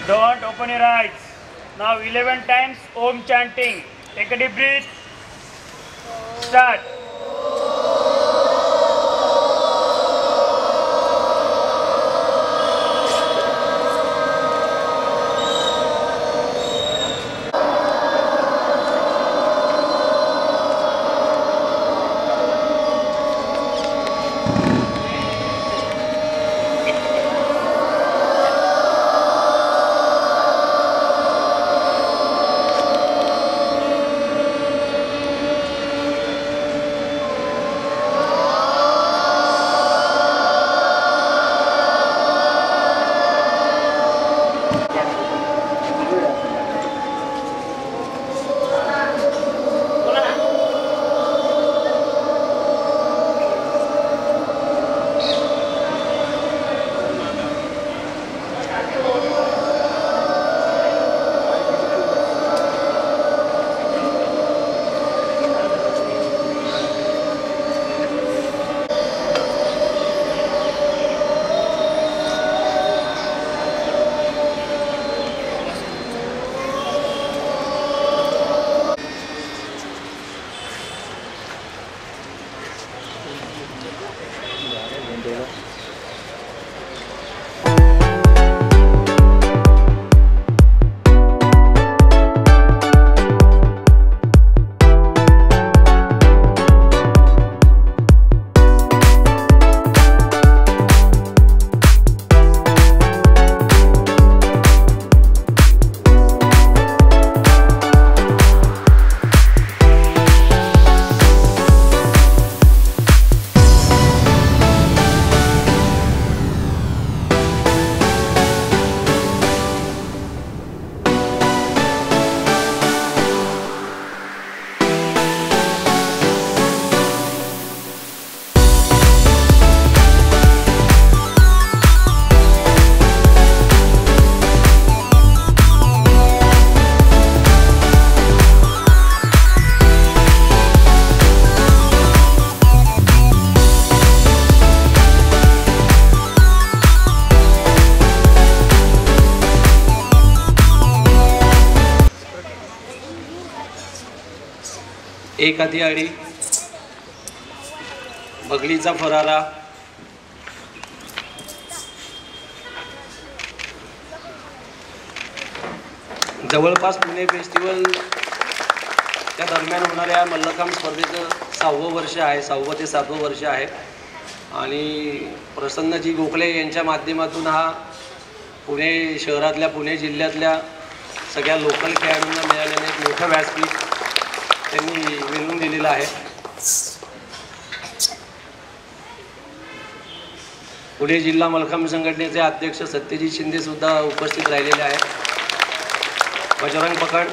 Don't open your eyes. Now 11 times Om chanting. Take a deep breath. Start. एक हाती आडी, बगलीचा फरारा, जवळपास Pune festival त्या दरम्यान होणाऱ्या मल्लखांब स्पर्धेचं 6वं वर्ष आहे, 6वं ते 7वं वर्ष आहे आणि प्रसन्नजी गोखले यांच्या माध्यमातून हा पुणे शहरातल्या, पुणे जिल्ह्यातल्या सगळ्या लोकल खेळाडूंना मिळालेलं एक मोठं व्यासपीठ त्यांनी मिळवून दिलेलं आहे। पुणे जिल्हा मल्लखांब संघटनेचे अध्यक्ष सत्यजित शिंदे सुद्धा उपस्थित राहिलेले आहेत। बजरंग पकड,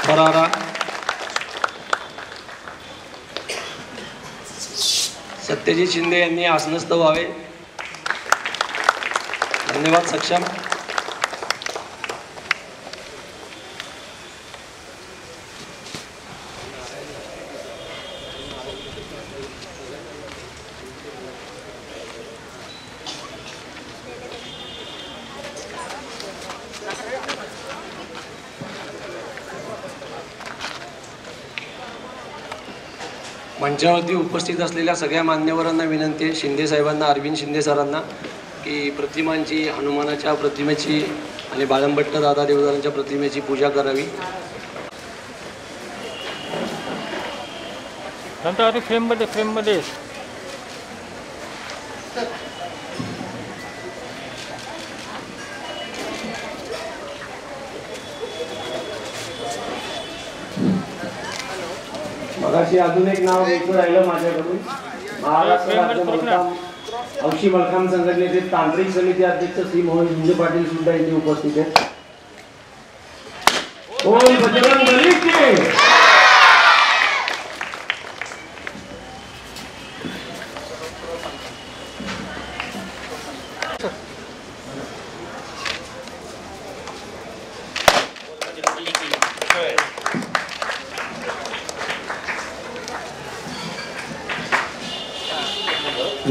फरारा, सत्यजित शिंदे यांनी आसनस्थ व्हावे। धन्यवाद। सक्षम, मंचावरती उपस्थित असलेल्या सगळ्या मान्यवरांना विनंती आहे, शिंदे साहेबांना, अरविंद शिंदे सरांना, की प्रतिमांची, हनुमानाच्या प्रतिमेची आणि बाळंभट्ट दादा देवदारांच्या प्रतिमेची पूजा करावी। नंतर फ्रेममध्ये मगाशी अजून एक नाव घ्यायचं राहिलं माझ्याकडून। महाराष्ट्र राज्य हौशी मल्लखांब संघटनेचे तांत्रिक समिती अध्यक्ष श्री मोहन झुंजे पाटील सुद्धा इथे उपस्थित आहेत। बोल बजरंग बली की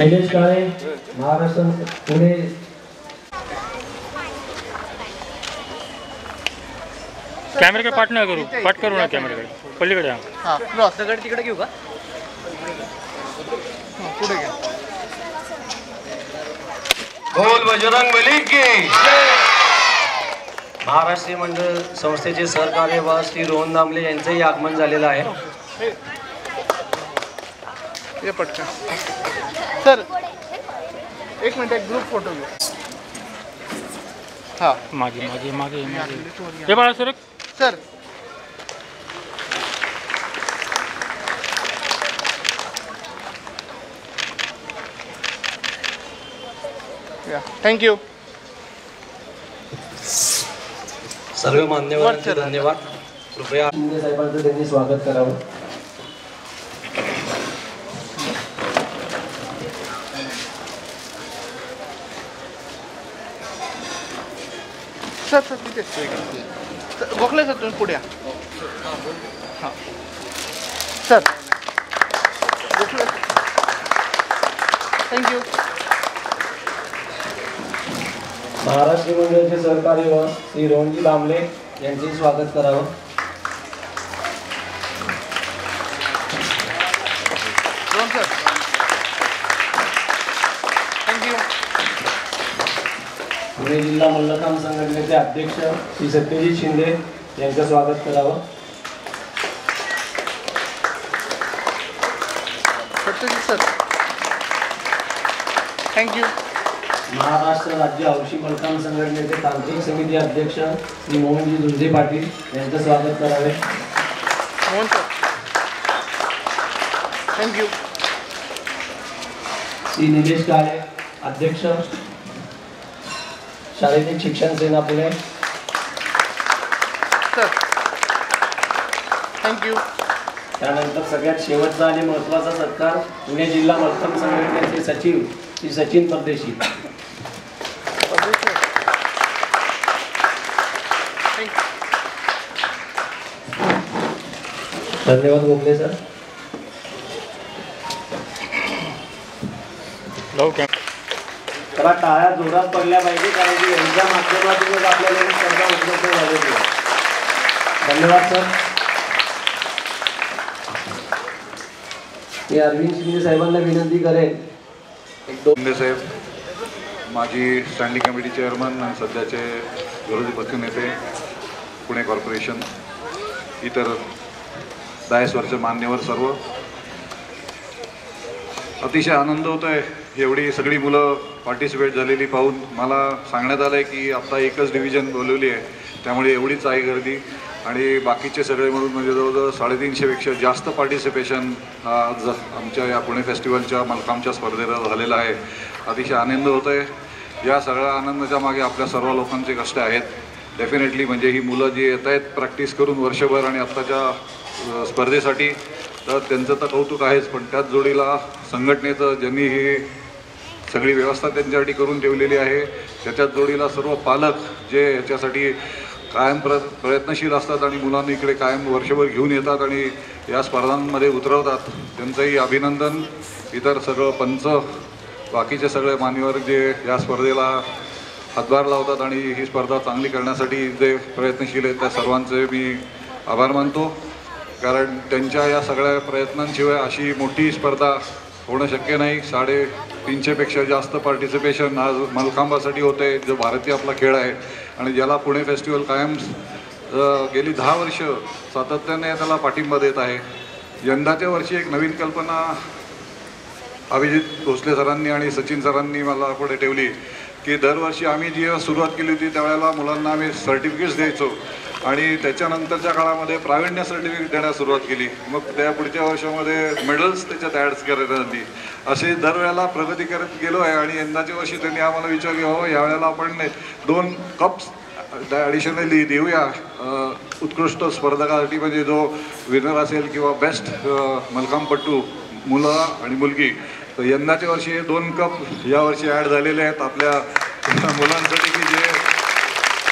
निलेश काळे महाराष्ट्र पुणे कॅमेराकडे पाठ नाही करू, पाठ करू ना कॅमेराकडे, पलीकडे हा. हां रस्त्याकडे तिकडे घेऊ का? पुढे घ्या. बोल बजरंगबली की महाराष्ट्रीय मंडळ संस्थेचे सहकार्यवाह श्री रोहन दामले यांचंही आगमन झालेलं आहे. ये पटकन सर, एक मिनिट, एक ग्रुप फोटो घेऊ. हां मागे मागे मागे मागे हे बाळा सर सर. थँक्यू. सर्व मान्यवरांचे धन्यवाद. कृपया शिंदे साहेबांचं त्यांनी स्वागत करावं. सर सर तिथे गोखले सर, तुम्ही पुढे या. हां सर गोखले. थँक्यू. महाराष्ट्र मंडळाचे सहकार्यवाह श्री रोहनजी दामले यांचे स्वागत करावं. Sir thank you. पुणे जिल्हा मल्लखांब संघटनेचे अध्यक्ष श्री सत्यजित शिंदे यांचं स्वागत करावं. Satyajit sir thank you. महाराष्ट्र राज्य हौशी मल्लखांब संघटनेचे तांत्रिक समिती अध्यक्ष श्री मोहनजी झुंजे पाटील यांचं स्वागत करावे. Mohan sir thank you. श्री निलेश काळे अध्यक्ष शारीरिक शिक्षण सेना पुणे. Sir thank you. त्यानंतर सगळ्यात शेवटचा आणि महत्त्वाचा सत्कार पुणे जिल्हा मल्लखांब संघटनेचे सचिव श्री सचिन परदेशी. धन्यवाद गोखले सर. लावू कॅमेरा. त्याला टाळ्या जोरात पडल्या पाहिजे, कारण की यांच्या माध्यमातूनच आपल्याला ही स्पर्धा उपलब्ध झालेली आहे. धन्यवाद सर. मी अरविंद शिंदे साहेबांना विनंती करेन एक दोन. शिंदे साहेब माजी स्टँडिंग कमिटी चेअरमन आणि सध्याचे विरोधी पक्षनेते पुणे कॉर्पोरेशन, इतर दायस्वरचे मान्यवर सर्व, अतिशय आनंद होतो आहे एवढी सगळी मुलं पार्टिसिपेट झालेली पाहून. मला सांगण्यात आलं आहे की आता एकच डिव्हिजन बोलवली आहे, त्यामुळे एवढीच आहे गर्दी. आणि बाकीचे सगळे मिळून म्हणजे जवळजवळ 350पेक्षा जास्त पार्टिसिपेशन आज आमच्या या पुणे फेस्टिवलच्या मल्लखांबच्या स्पर्धेला झालेलं आहे. अतिशय आनंद होतो आहे. या सगळ्या आनंदाच्या मागे आपल्या सर्व लोकांचे कष्ट आहेत डेफिनेटली. म्हणजे ही मुलं जी येत आहेत प्रॅक्टिस करून वर्षभर आणि आत्ताच्या स्पर्धेसाठी, तर त्यांचं तर कौतुक आहेच, पण त्याच जोडीला संघटनेचं ज्यांनी ही सगळी व्यवस्था त्यांच्यासाठी करून ठेवलेली आहे, त्याच्याच जोडीला सर्व पालक जे याच्यासाठी कायम प्रयत्नशील असतात आणि मुलांना इकडे कायम वर्षभर घेऊन येतात आणि या स्पर्धांमध्ये उतरवतात, त्यांचंही अभिनंदन. इतर सगळं पंच, बाकीचे सगळे मान्यवर जे या स्पर्धेला हातभार लावतात आणि ही स्पर्धा चांगली करण्यासाठी जे प्रयत्नशील आहेत, त्या सर्वांचे मी आभार मानतो. कारण त्यांच्या या सगळ्या प्रयत्नांशिवाय अशी मोठी स्पर्धा होणं शक्य नाही. 350पेक्षा जास्त पार्टिसिपेशन आज मल्लखांबासाठी होतं आहे, जो भारतीय आपला खेळ आहे आणि ज्याला पुणे फेस्टिवल कायम गेली 10 वर्ष सातत्याने त्याला पाठिंबा देत आहे. यंदाच्या वर्षी एक नवीन कल्पना अभिजित भोसले सरांनी आणि सचिन सरांनी मला पुढे ठेवली की दरवर्षी आम्ही जेव्हा सुरुवात केली होती त्यावेळेला मुलांना आम्ही सर्टिफिकेट्स द्यायचो आणि त्याच्यानंतरच्या काळामध्ये प्रावीण्य सर्टिफिकेट देण्यास सुरुवात केली. मग त्या पुढच्या वर्षामध्ये मेडल्स त्याच्यात ॲड्स करण्यात आली. असे दरवेळेला प्रगती करत गेलो आहे आणि यंदाच्या वर्षी त्यांनी आम्हाला विचारले, हो यावेळेला आपण 2 कप्स ॲडिशनली देऊया उत्कृष्ट स्पर्धकासाठी, म्हणजे जो विनर असेल किंवा बेस्ट मल्लखांबपटू मुलं आणि मुलगी. तर यंदाच्या वर्षी 2 कप यावर्षी ॲड झालेले आहेत आपल्या मुलांसाठी, की जे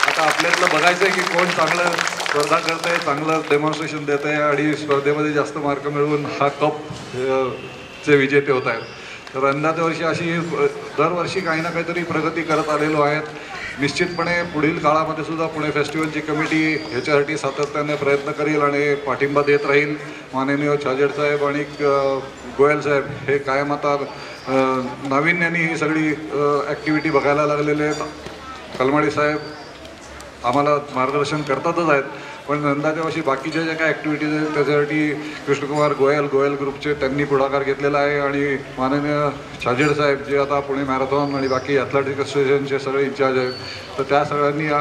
आता आपल्यातलं बघायचं आहे की कोण चांगलं स्पर्धा करत आहे, चांगलं डेमॉन्स्ट्रेशन देत आहे आणि स्पर्धेमध्ये जास्त मार्क मिळवून हा कप चे विजेते होत आहेत. तर यंदाच्या वर्षी अशी दरवर्षी काही ना काहीतरी प्रगती करत आलेलो आहेत. निश्चितपणे पुढील काळामध्ये सुद्धा पुणे फेस्टिवलची कमिटी ह्याच्यासाठी सातत्याने प्रयत्न करेल आणि पाठिंबा देत राहील. माननीय छाजेड साहेब आणि गोयल साहेब हे कायम आता नाविन्याने ही सगळी ॲक्टिव्हिटी बघायला लागलेले आहेत. कलमाडी साहेब आम्हाला मार्गदर्शन करतातच आहेत, पण यंदाच्या वर्षी बाकीच्या ज्या काही ॲक्टिव्हिटीज आहेत त्याच्यासाठी कृष्णकुमार गोयल ग्रुपचे त्यांनी पुढाकार घेतलेला आहे आणि माननीय छाजेड साहेब जे आता पुणे मॅरेथॉन आणि बाकी ॲथलेटिक असोसिएशनचे सगळे इंचार्ज आहेत, तर त्या सगळ्यांनी या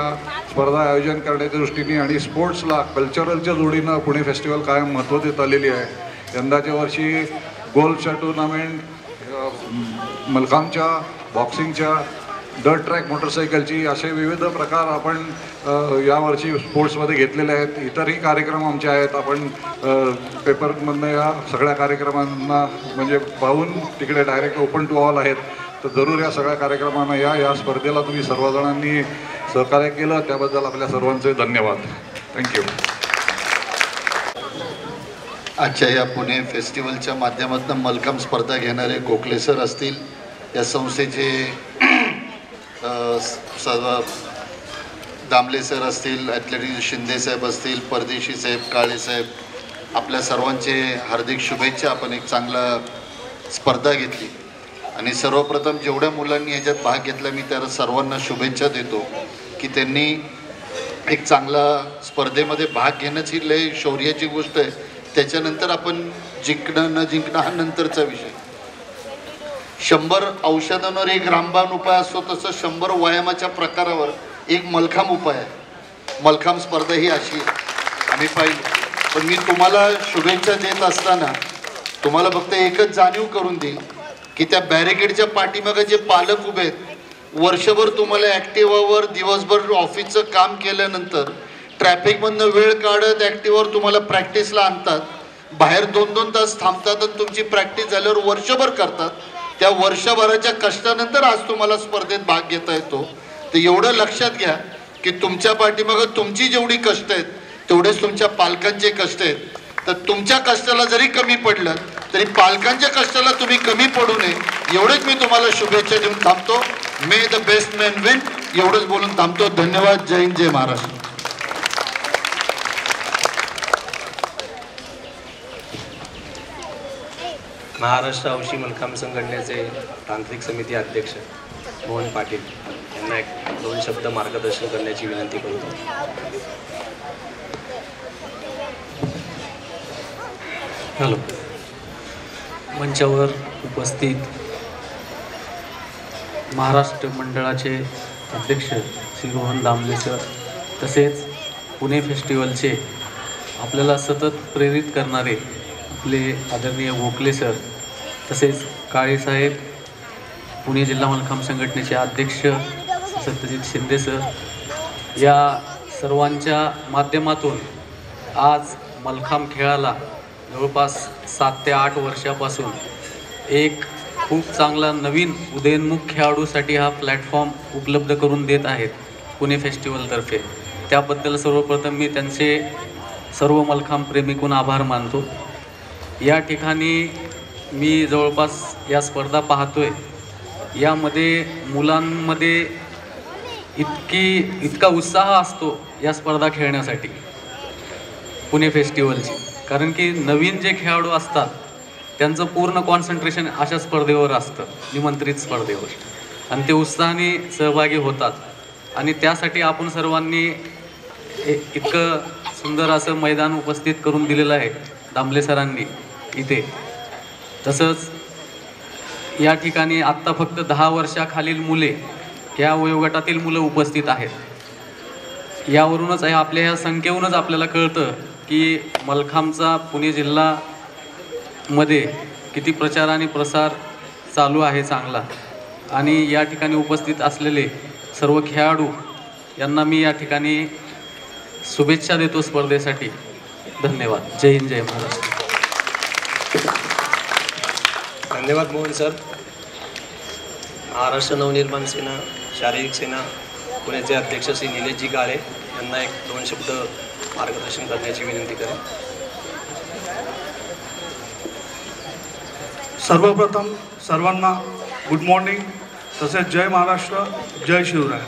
स्पर्धा आयोजन करण्याच्या दृष्टीने आणि स्पोर्ट्सला कल्चरलच्या जोडीनं पुणे फेस्टिवल कायम महत्त्व देत आलेली आहे. यंदाच्या वर्षी गोल्फच्या टुर्नामेंट, मलखांबच्या, बॉक्सिंगच्या, डर्ट ट्रॅक मोटरसायकलची असे विविध प्रकार आपण यावर्षी स्पोर्ट्समध्ये घेतलेले आहेत. इतरही कार्यक्रम आमचे आहेत. आपण पेपरमधनं या सगळ्या कार्यक्रमांना म्हणजे पाहून तिकडे डायरेक्ट ओपन टू ऑल आहेत, तर जरूर या सगळ्या कार्यक्रमांना या स्पर्धेला तुम्ही सर्वजणांनी सहकार्य केलं त्याबद्दल आपल्या सर्वांचे धन्यवाद. थँक्यू. आजच्या या पुणे फेस्टिवलच्या माध्यमातून मलखांब स्पर्धा घेणारे गोखले सर असतील, या संस्थेचे दामले सर असतील, ॲथलेटिक शिंदेसाहेब असतील, परदेशी साहेब, काळे साहेब, आपल्या सर्वांचे हार्दिक शुभेच्छा. आपण एक चांगला स्पर्धा घेतली आणि सर्वप्रथम जेवढ्या मुलांनी ह्याच्यात भाग घेतला मी त्या सर्वांना शुभेच्छा देतो की त्यांनी एक चांगला स्पर्धेमध्ये भाग घेणंच ही लय शौर्याची गोष्ट आहे. त्याच्यानंतर आपण जिंकणं न जिंकणं हा नंतरचा विषय. 100 औषधांवर एक रामबाण उपाय असतो, तसं 100 व्यायामाच्या प्रकारावर एक मलखांब उपाय आहे. मलखांब स्पर्धा ही अशी आम्ही पाहिली. पण मी तुम्हाला शुभेच्छा देत असताना तुम्हाला फक्त एकच जाणीव करून देईल की त्या बॅरिकेडच्या पाठीमागे जे पालक उभे आहेत, वर्षभर तुम्हाला ॲक्टिवावर दिवसभर ऑफिसचं काम केल्यानंतर ट्रॅफिकमधनं वेळ काढत ॲक्टिवावर तुम्हाला प्रॅक्टिसला आणतात, बाहेर 2-2 तास थांबतात आणि तुमची प्रॅक्टिस झाल्यावर वर्षभर करतात. त्या वर्षभराच्या कष्टानंतर आज तुम्हाला स्पर्धेत भाग घेता येतो. तर एवढं लक्षात घ्या की तुमच्या पाठीमागं तुमची जेवढी कष्ट आहेत तेवढेच तुमच्या पालकांचे कष्ट आहेत. तर तुमच्या कष्टाला जरी कमी पडलं तरी पालकांच्या कष्टाला तुम्ही कमी पडू नये, एवढेच मी तुम्हाला शुभेच्छा देऊन थांबतो. मे द बेस्ट मॅन विन, एवढंच बोलून थांबतो. धन्यवाद. जय हिंद, जय महाराष्ट्र. महाराष्ट्र हौशी मलखांब संघटनेचे तांत्रिक समिती अध्यक्ष मोहन पाटील यांना 1-2 शब्द मार्गदर्शन करण्याची विनंती करतो. हॅलो. मंचावर उपस्थित महाराष्ट्र मंडळाचे अध्यक्ष श्री रोहन दामले सर, तसेच पुणे फेस्टिवलचे आपल्याला सतत प्रेरित करणारे आपले आदरणीय गोखले सर, तसेच काळेसाहेब, पुणे जिल्हा मलखांब संघटनेचे अध्यक्ष सत्यजित शिंदे सर, या सर्वांच्या माध्यमातून आज मलखांब खेळाला जवळपास 7 ते 8 वर्षापासून एक खूप चांगला नवीन उदयोन्मुख खेळाडूसाठी हा प्लॅटफॉर्म उपलब्ध करून देत आहेत पुणे फेस्टिवलतर्फे. त्याबद्दल सर्वप्रथम मी त्यांचे सर्व मलखांब प्रेमीकून आभार मानतो. या ठिकाणी मी जवळपास या स्पर्धा पाहतोय, यामध्ये मुलांमध्ये इतका उत्साह असतो या स्पर्धा खेळण्यासाठी पुणे फेस्टिवलची, कारण की नवीन जे खेळाडू असतात त्यांचं पूर्ण कॉन्सन्ट्रेशन अशा स्पर्धेवर असतं, निमंत्रित स्पर्धेवर, आणि ते उत्साहाने सहभागी होतात. आणि त्यासाठी आपण सर्वांनी इतकं सुंदर असं मैदान उपस्थित करून दिलेलं आहे दामले सरांनी इथे. तसंच या ठिकाणी आत्ता फक्त 10 वर्षाखालील मुले, या वयोगटातील मुलं उपस्थित आहेत. यावरूनच आपल्या ह्या संख्येवरूनच आपल्याला कळतं की मलखांबचा पुणे जिल्ह्यामध्ये किती प्रचार आणि प्रसार चालू आहे चांगला. आणि या ठिकाणी उपस्थित असलेले सर्व खेळाडू यांना मी या ठिकाणी शुभेच्छा देतो स्पर्धेसाठी. धन्यवाद. जय हिंद, जय महाराष्ट्र. धन्यवाद मोहन सर. महाराष्ट्र नवनिर्माण सेना, शारीरिक सेना पुण्याचे अध्यक्ष श्री निलेशजी काळे यांना 1-2 शब्द मार्गदर्शन करण्याची विनंती करेन. सर्वप्रथम सर्वांना गुड मॉर्निंग, तसेच जय महाराष्ट्र, जय शिवराय.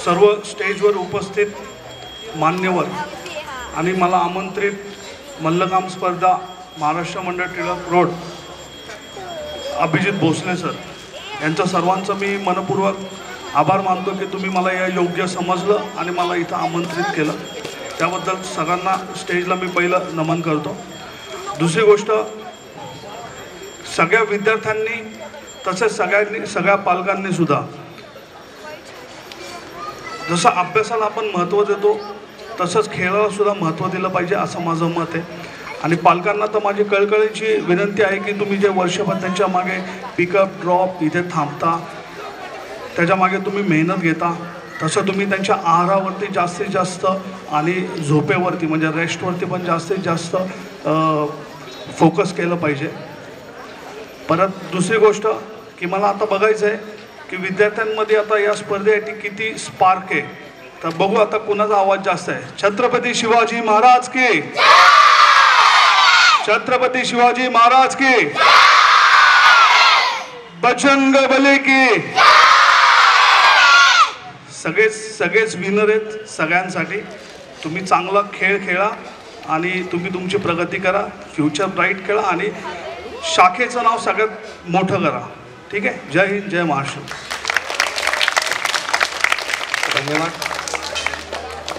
सर्व स्टेजवर उपस्थित मान्यवर आणि मला आमंत्रित मल्लखांब स्पर्धा महाराष्ट्र मंडळ टिळक रोड अभिजित भोसले सर यांचं सर्वांचं मी मनपूर्वक आभार मानतो की तुम्ही मला या योग्य समजलं आणि मला इथं आमंत्रित केलं. त्याबद्दल सगळ्यांना स्टेजला मी पहिलं नमन करतो. दुसरी गोष्ट, सगळ्या विद्यार्थ्यांनी तसेच सगळ्या पालकांनी सुद्धा जसं अभ्यासाला आपण महत्त्व देतो तसंच खेळाला सुद्धा महत्त्व दिलं पाहिजे असं माझं मत आहे. आणि पालकांना तर माझी कळकळीची विनंती आहे की तुम्ही जे वर्षभर त्यांच्या मागे पिकअप ड्रॉप इथे थांबता, त्याच्या मागे तुम्ही मेहनत घेता, तसं तुम्ही त्यांच्या आहारावरती जास्तीत जास्त आणि झोपेवरती म्हणजे रेस्टवरती पण जास्तीत जास्त फोकस केलं पाहिजे. परत दुसरी गोष्ट की मला आता बघायचं आहे की विद्यार्थ्यांमध्ये आता या स्पर्धेसाठी किती स्पार्क आहे. तर बघू आता कुणाचा आवाज जास्त आहे. छत्रपती शिवाजी महाराज की, छत्रपती शिवाजी महाराज की, बजरंग बली की. सगळेच विनर आहेत. सगळ्यांसाठी तुम्ही चांगला खेळ खेळा आणि तुम्ही तुमची प्रगती करा, फ्युचर ब्राईट खेळा आणि शाखेचं नाव सगळ्यात मोठं करा. ठीक आहे. जय हिंद, जय महाराष्ट्र. धन्यवाद.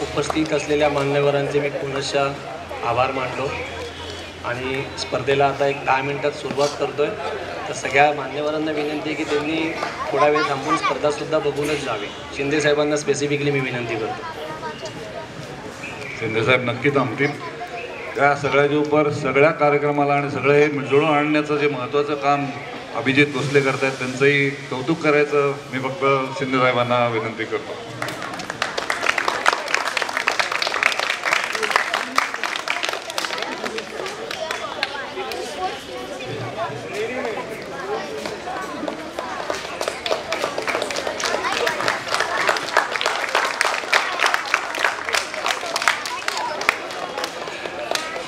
उपस्थित असलेल्या मान्यवरांचे मी पुनश्च आभार मानलो आणि स्पर्धेला आता एक 10 मिनिटात सुरुवात करतो आहे. तर सगळ्या मान्यवरांना विनंती आहे की त्यांनी थोडा वेळ थांबून स्पर्धासुद्धा बघूनच जावी. शिंदे साहेबांना स्पेसिफिकली मी विनंती करतो. शिंदेसाहेब नक्की थांबतील. त्या सगळ्याच्या उपर सगळ्या कार्यक्रमाला आणि सगळे जुळून आणण्याचं जे महत्त्वाचं काम अभिजित भोसले करत आहेत त्यांचंही कौतुक करायचं मी फक्त शिंदेसाहेबांना विनंती करतो.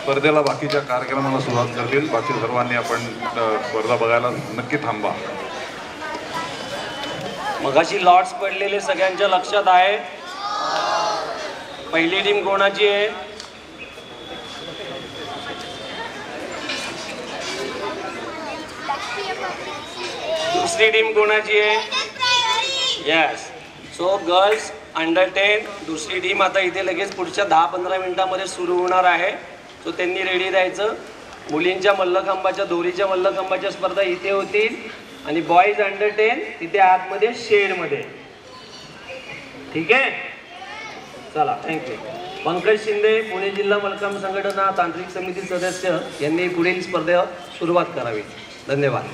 स्पर्धेला बाकीच्या कार्यक्रमाला सुरुवात करतील. बाकी सर्वांनी आपण स्पर्धा बघायला नक्की थांबा. मगाशी लॉट्स पडलेले सगळ्यांच्या लक्षात आहे. पहिली टीम कोणाची आहे? दुसरी टीम कोणाची आहे? यस. सो गर्ल्स अंडर 10 दुसरी टीम आता इथे लगेच पुढच्या 10-15 मिनिटांमध्ये सुरू होणार आहे. सो त्यांनी रेडी राहायचं. मुलींच्या मल्लखांबाच्या दोरीच्या मल्लखांबाच्या स्पर्धा इथे होतील आणि बॉईज अंडर 10 तिथे आतमध्ये शेडमध्ये. ठीक आहे. चला, थँक्यू. पंकज शिंदे, पुणे जिल्हा मल्लखांब संघटना तांत्रिक समिती सदस्य यांनी पुढील स्पर्धेला सुरुवात करावी. धन्यवाद.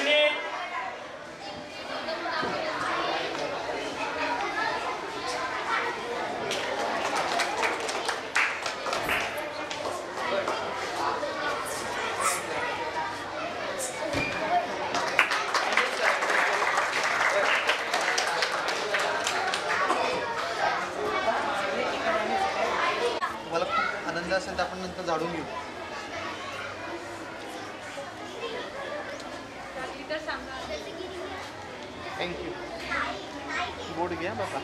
मिनिट. तुम्हाला खूप आनंद असेल तर आपण नंतर झाडून घेऊ. थँक्यू. बोर्ड घ्या बाबा.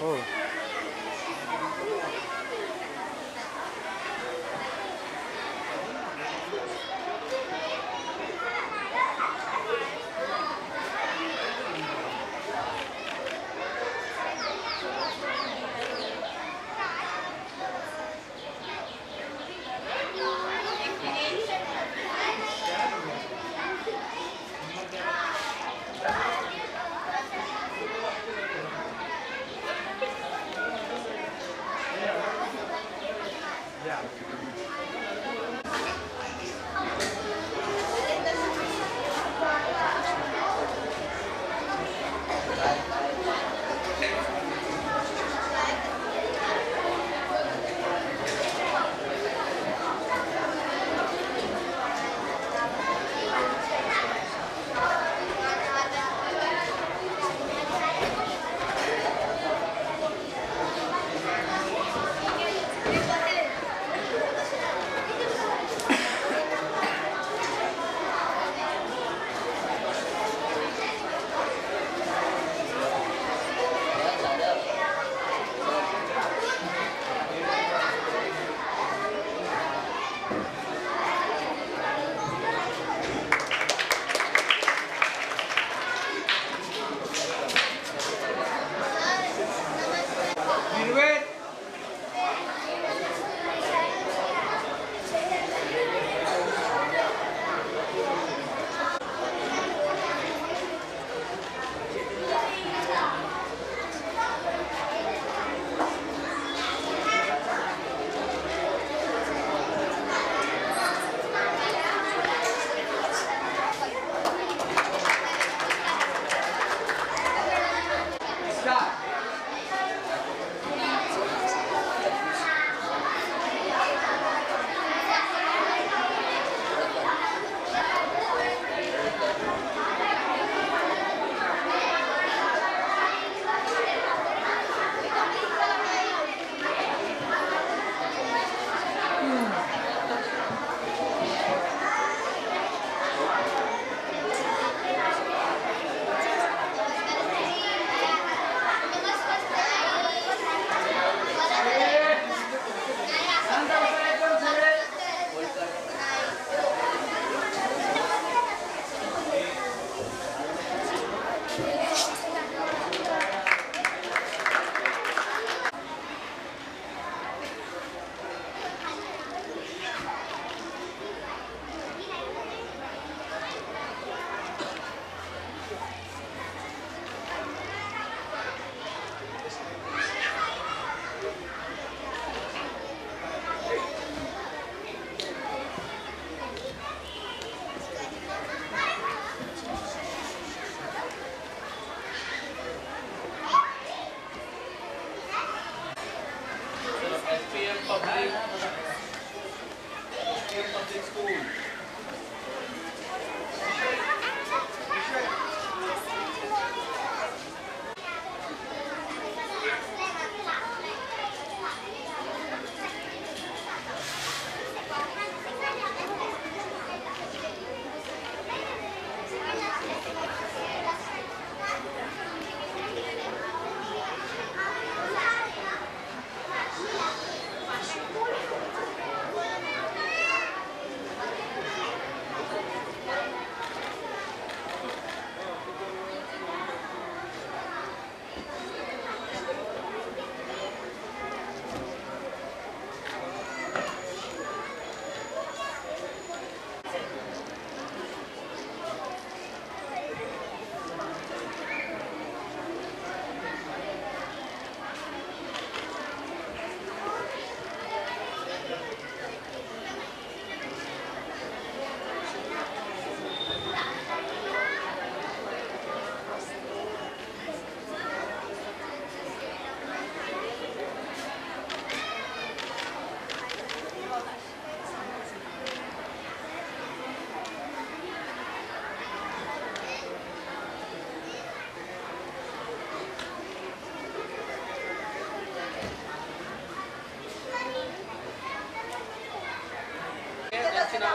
हो.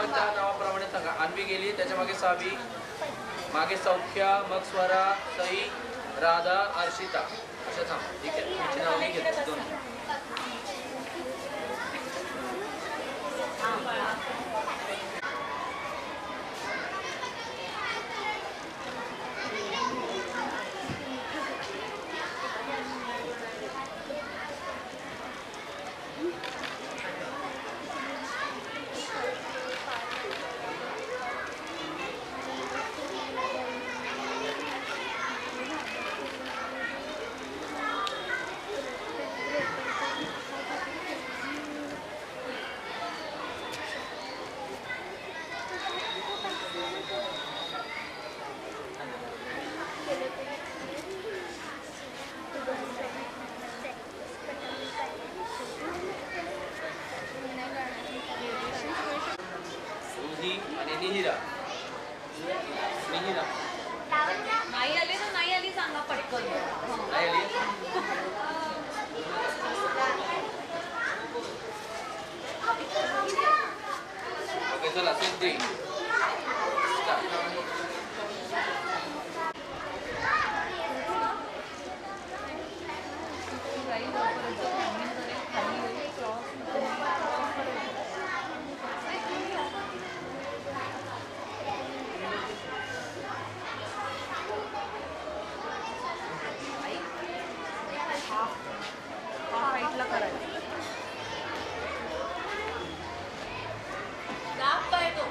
नावाप्रमाणे अन्वी गेली, त्याच्या मागे सावी, मागे सौख्या, मग स्वरा, सई, राधा, अर्शिता. अच्छा थांब, ठीक आहे. मिहिरा मिहिरा नाही आले ना, नाही आली सांगा पटकन. नाही आली. ओके चला सिद्धी हाईटला करायचं. दाबतोय तो.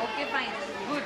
Okay, fine. Good.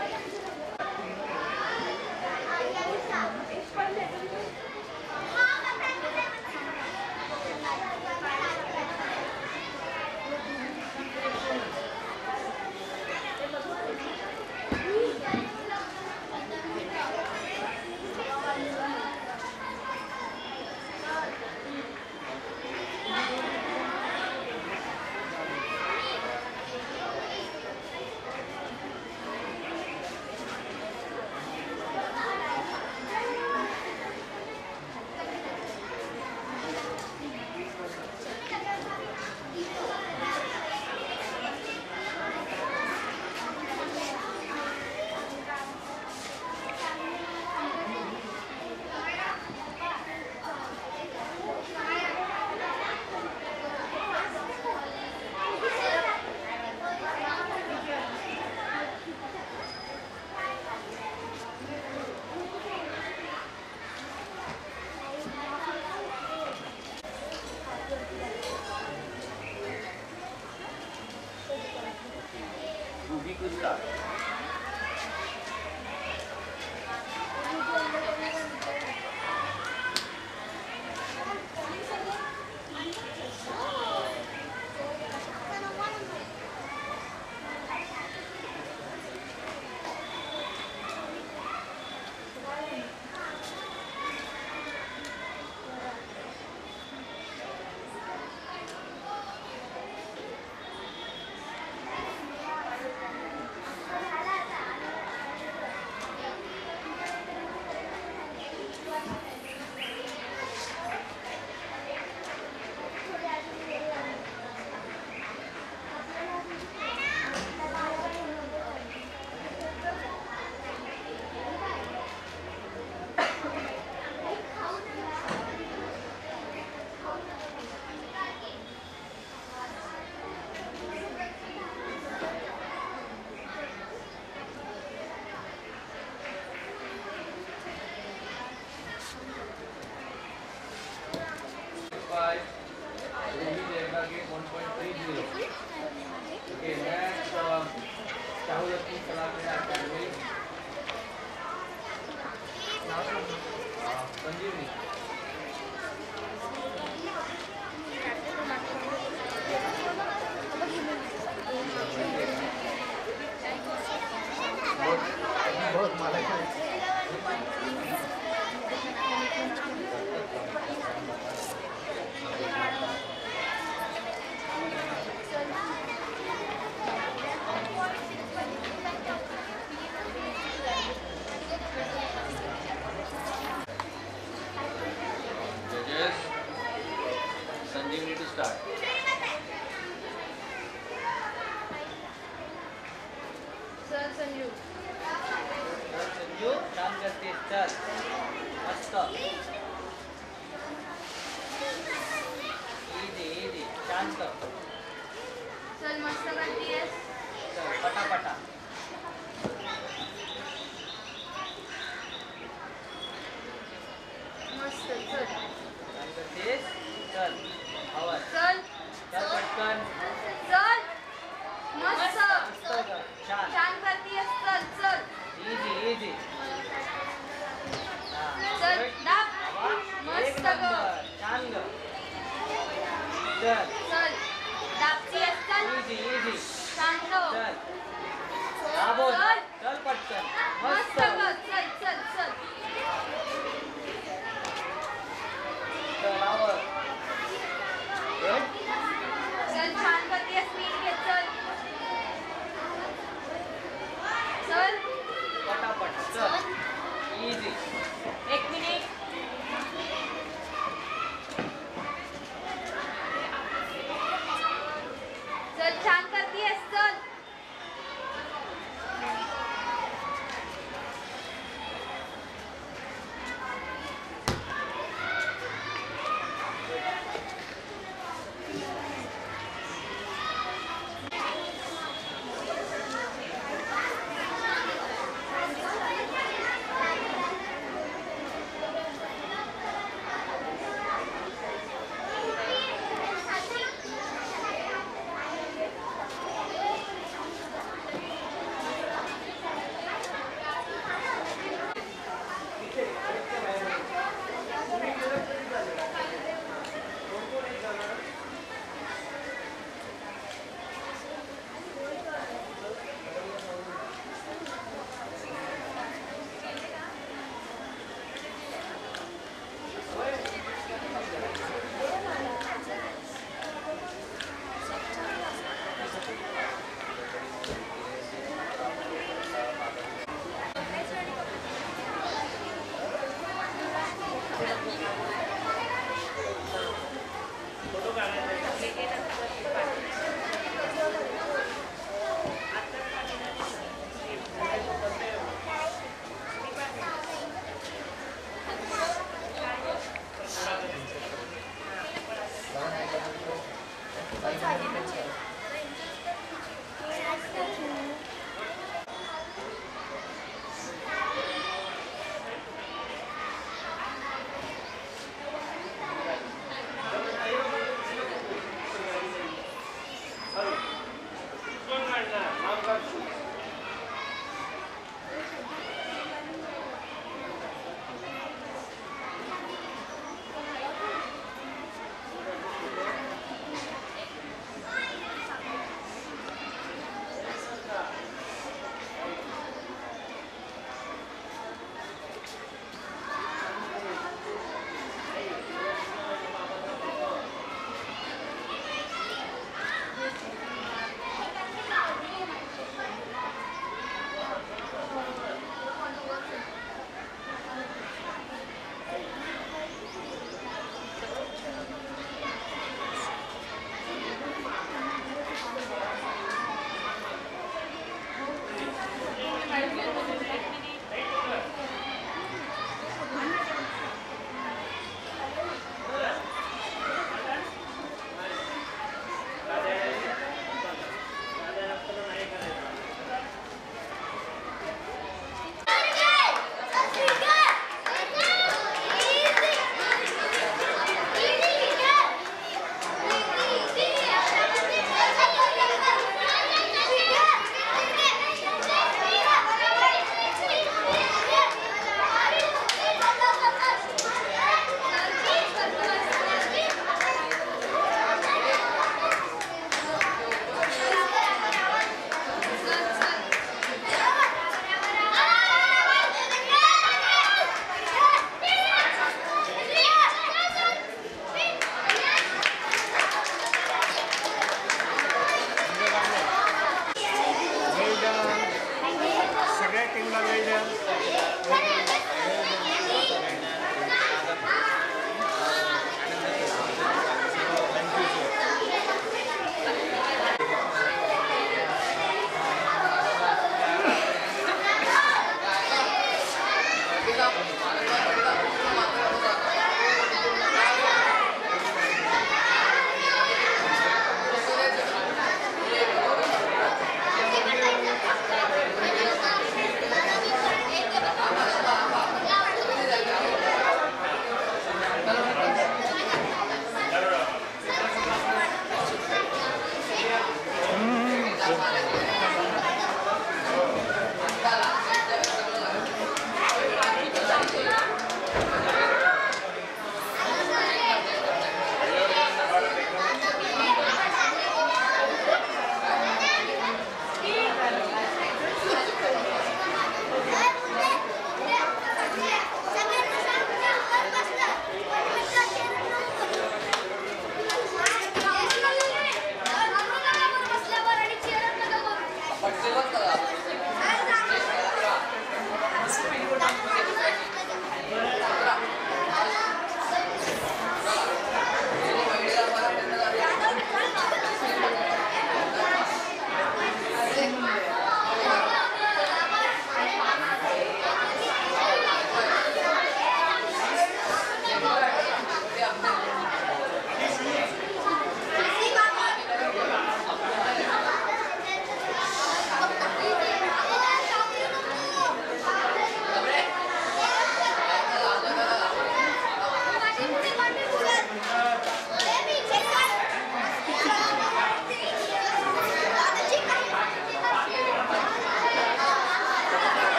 Okay, next, Shahul Akin Salam Academy. Sanjeevni. Judges, Sanjeevni to start. Sir, Sanju. Sanju काम करते चल मस्त इजी इजी शांत. चल मस्त करतीयस. चल पटापटा. मस्त चल. छान करतेस. चल आवाज. चल. चल पटकन. चल. मस्त. मस्त कर. छान. छान करतीयस. चल चल. Easy easy. चल दाब. एक मस्त नंबर. ग. छान ग. चल. चल. दाबतीयस. चल. Easy easy. शांत. चल. दाबून. चल. चल पटकन. मस्त मस्त. ग. चल चल चल. चल आवर. गुड. चल छान करतीयस. स्पीड घे. चल. चल. पटापट. चल. इजी. 1 मिनिट. चल छान करतीयस. चल.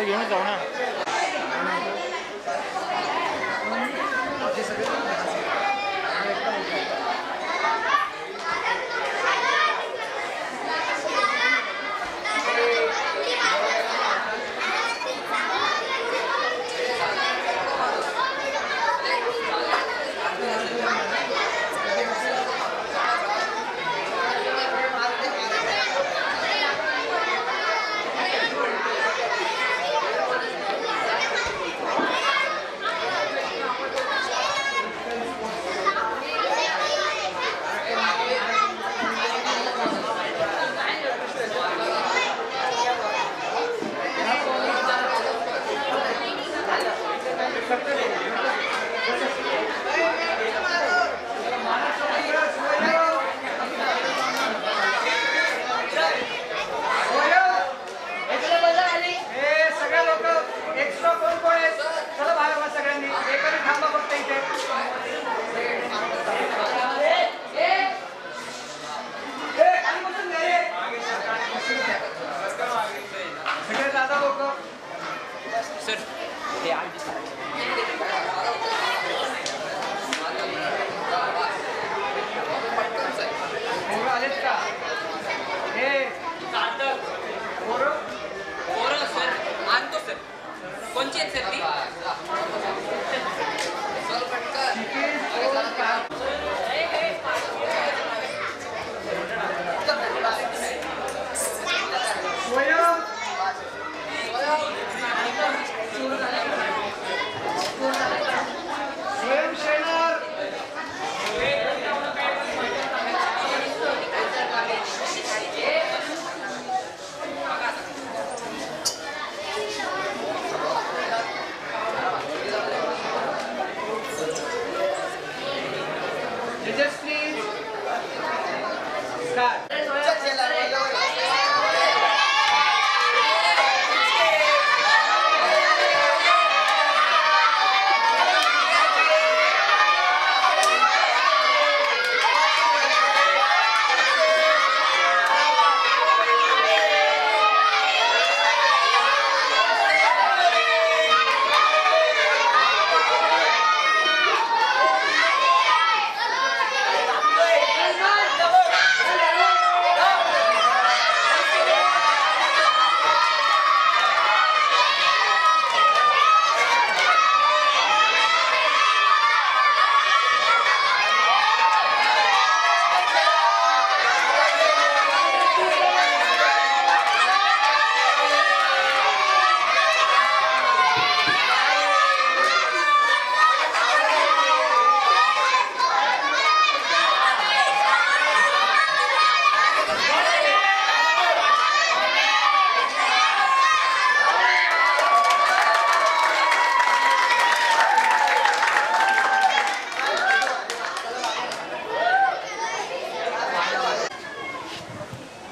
घेऊन जाऊ ना.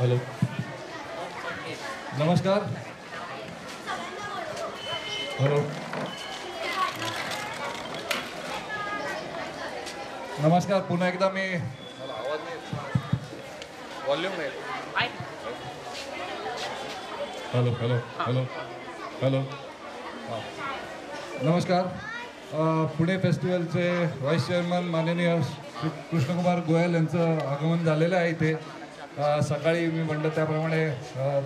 हॅलो, नमस्कार. हॅलो, नमस्कार. पुन्हा एकदा मी आवाज व्हॉल्यूम नाही. हॅलो हॅलो हॅलो हॅलो नमस्कार. पुणे फेस्टिवलचे व्हाईस चेअरमन माननीय श्री कृष्णकुमार गोयल यांचं आगमन झालेलं आहे इथे. सकाळी मी म्हटलं त्याप्रमाणे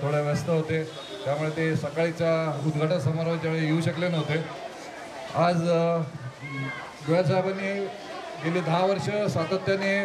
थोडे व्यस्त होते, त्यामुळे ते सकाळीच्या उद्घाटन समारोहाच्या वेळी येऊ शकले नव्हते. आज गोयल साहेबांनी गेली 10 वर्ष सातत्याने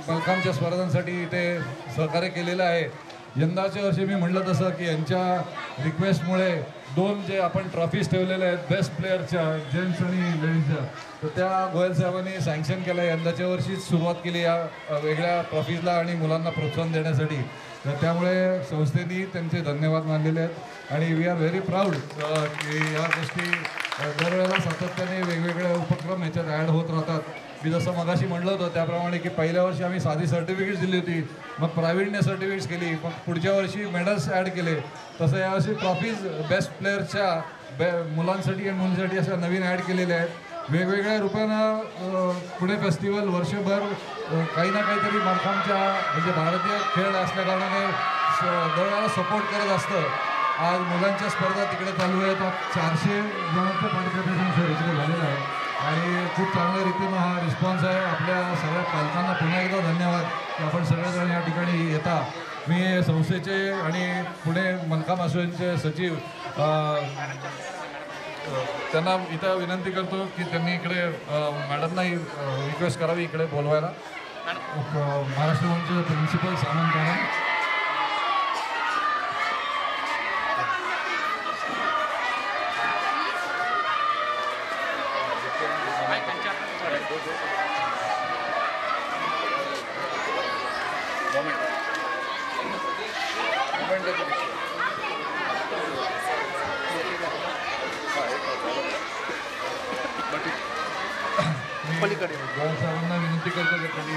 मलखांबच्या स्पर्धांसाठी इथे सहकार्य केलेलं आहे. यंदाच्या वर्षी मी म्हटलं तसं की यांच्या रिक्वेस्टमुळे 2 जे आपण ट्रॉफीज ठेवलेल्या आहेत बेस्ट प्लेअरच्या, जेम्स आणि लेडीजच्या, तर त्या गोयल साहेबांनी सँक्शन केलं. यंदाच्या वर्षीच सुरुवात केली या वेगळ्या ट्रॉफीजला आणि मुलांना प्रोत्साहन देण्यासाठी. तर त्यामुळे संस्थेने त्यांचे धन्यवाद मानलेले आहेत आणि वी आर व्हेरी प्राऊड की या गोष्टी दरवेळेला सातत्याने वेगवेगळे उपक्रम ह्याच्यात ॲड होत राहतात. मी जसं मगाशी म्हटलं होतं त्याप्रमाणे की पहिल्या वर्षी आम्ही साधी सर्टिफिकेट्स दिली होती, मग प्रावीण्य सर्टिफिकेट्स केली, मग पुढच्या वर्षी मेडल्स ॲड केले. तसं यावर्षी ट्रॉफीज बेस्ट प्लेअरच्या मुलांसाठी आणि मुलींसाठी अशा नवीन ॲड केलेल्या आहेत. वेगवेगळ्या रूपानं पुणे फेस्टिवल वर्षभर काही ना काहीतरी मलखांबच्या म्हणजे भारतीय खेळ असल्याकारणाने दरवेळेला सपोर्ट करत असतं. आज मुलांच्या स्पर्धा तिकडे चालू आहेत. 400 जणांचं पार्टिसिपेशन इकडे झालेलं आहे आणि खूप चांगल्या रीतीनं हा रिस्पॉन्स आहे. आपल्या सगळ्या पालकांना पुन्हा एकदा धन्यवाद की आपण सगळेजण या ठिकाणी येता. मी संस्थेचे आणि पुणे मलखांब असोसिएशनचे सचिव त्यांना इथं विनंती करतो की त्यांनी इकडे मॅडमनाही रिक्वेस्ट करावी इकडे बोलवायला. महाराष्ट्र भवनचे प्रिन्सिपल सामंत मॅडम. पलीकडे साहेबांना विनंती करतो की त्यांनी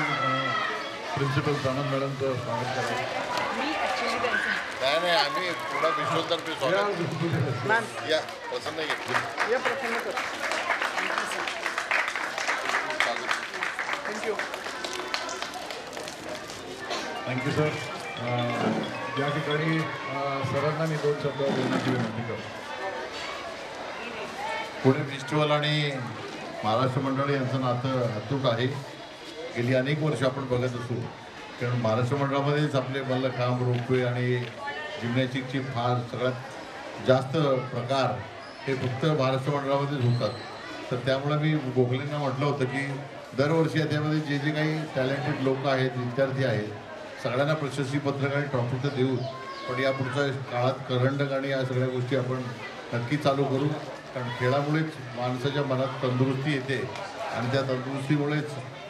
प्रिन्सिपल सामंत मॅडमचं स्वागत करावं. नाही आम्ही थोडा विश्वतर्फे स्वागत या प्रसन्न या प्रसन्न कर. थँक्यू. Thank you sir. या ठिकाणी सरांना मी 2 शब्द बोलण्याची विनंती करतो. पुणे फेस्टिवल आणि महाराष्ट्र मंडळ यांचं नातं अतूट आहे. गेली अनेक वर्ष आपण बघत असू, कारण महाराष्ट्र मंडळामध्येच आपले मल्लखांब, रोपवे आणि जिम्नॅस्टिकचे फार सगळ्यात जास्त प्रकार हे फक्त महाराष्ट्र मंडळामध्येच होतात. तर त्यामुळे मी गोखलेंना म्हटलं होतं की दरवर्षी याच्यामध्ये जे जे काही टॅलेंटेड लोक आहेत, विद्यार्थी आहेत, सगळ्यांना प्रशस्तीपत्रक आणि ट्रॉफी तर देऊ, पण या पुढच्या काळात करंडक आणि या सगळ्या गोष्टी आपण नक्की चालू करू. कारण खेळामुळेच माणसाच्या मनात तंदुरुस्ती येते आणि त्या तंदुरुस्तीमुळेच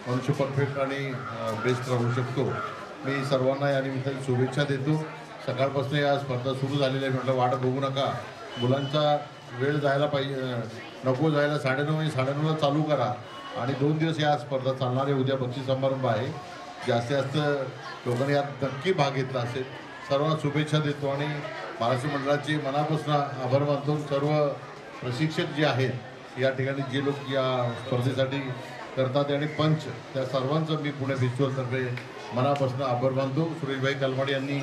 मनुष्य परफेक्ट आणि बेस्ट राहू शकतो. मी सर्वांना या निमित्ताने शुभेच्छा देतो. सकाळपासून या स्पर्धा सुरू झालेल्या आहे, म्हटलं वाट बघू नका. मुलांचा वेळ जायला पाहिजे, नको जायला 9:30 म्हणजे 9:30ला चालू करा आणि 2 दिवस या स्पर्धा चालणार आहे. उद्या बक्षीस समारंभ आहे. जास्तीत जास्त लोकांनी यात नक्की भाग घेतला असेल. सर्वांना शुभेच्छा देतो आणि महाराष्ट्र मंडळाचे मनापासून आभार मानतो. सर्व प्रशिक्षक जे आहेत या ठिकाणी जे लोक या स्पर्धेसाठी करतात आणि पंच, त्या सर्वांचं मी पुणे फेस्टिवलतर्फे मनापासून आभार मानतो. सुरेशभाई कलमाडी यांनी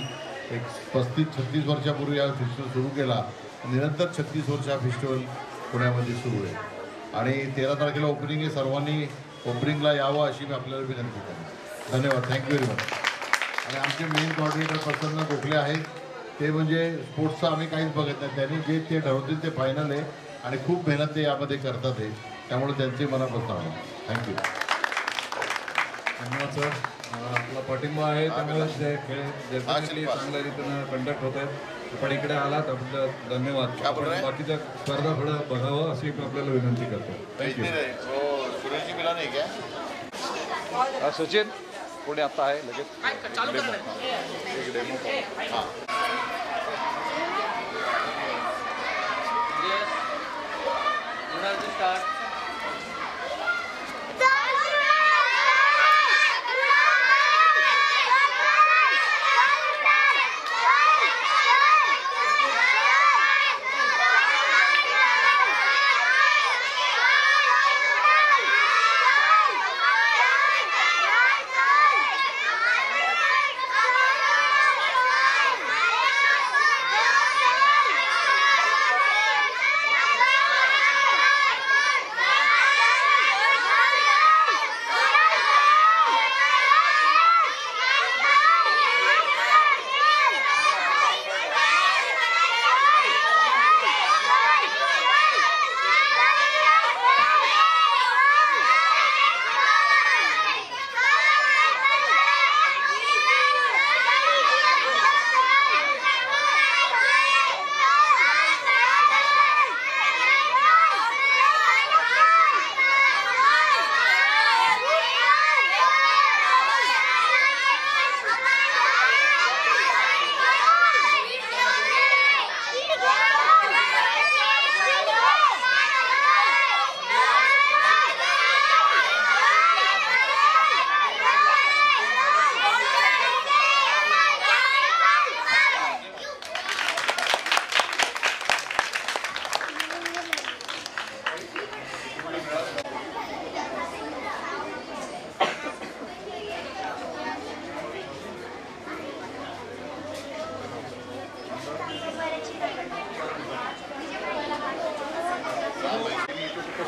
एक 35-36 वर्षापूर्वी हा फेस्टिवल सुरू केला. निरंतर 36 वर्ष हा फेस्टिवल पुण्यामध्ये सुरू आहे आणि 13 तारखेला ओपनिंग आहे. सर्वांनी ओपनिंगला यावं अशी मी आपल्याला विनंती करतो. धन्यवाद. Thank you very much. आणि आमचे मेन कोऑर्डिनेटर प्रसन्न गोखले आहेत. ते म्हणजे स्पोर्ट्सचं आम्ही काहीच बघत नाही. त्यांनी जे ते ठरवतील ते फायनल आहे आणि खूप मेहनत ते यामध्ये करतात आहे. त्यामुळे त्यांचे मनापासून आभार. थँक्यू. धन्यवाद सर. आपला पाठिंबा आहे त्यामुळे जे खेळ डेफिनेटली चांगल्या रीतीनं कंडक्ट होत आहेत. पण इकडे आलात आपलं धन्यवाद. आपण बाकीच्या स्पर्धा थोडं बघावं अशी आपल्याला विनंती करतो. सुरेशजी मिला नाही क्या सचिन पुढे आता आहे लगेच डेमो.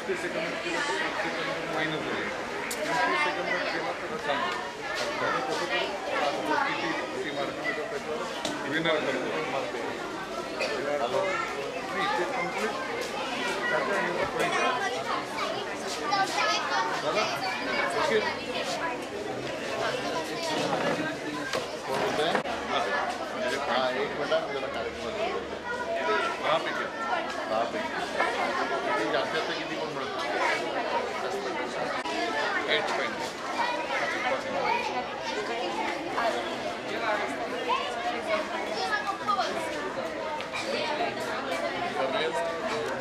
50 सेकंदात केलं तर 5 सेकंद मायनस होईल. 50 सेकंदात केलं तर चांगलं. त्याने कसं किती मार्क मिळतात त्याच्यावर विनर करतो. ते कम्प्लीट दादा ओके. एक मिनिटात त्याला कार्यक्रम 10 पैकी जास्त किती कोण मिळतो 8 पॉईंट.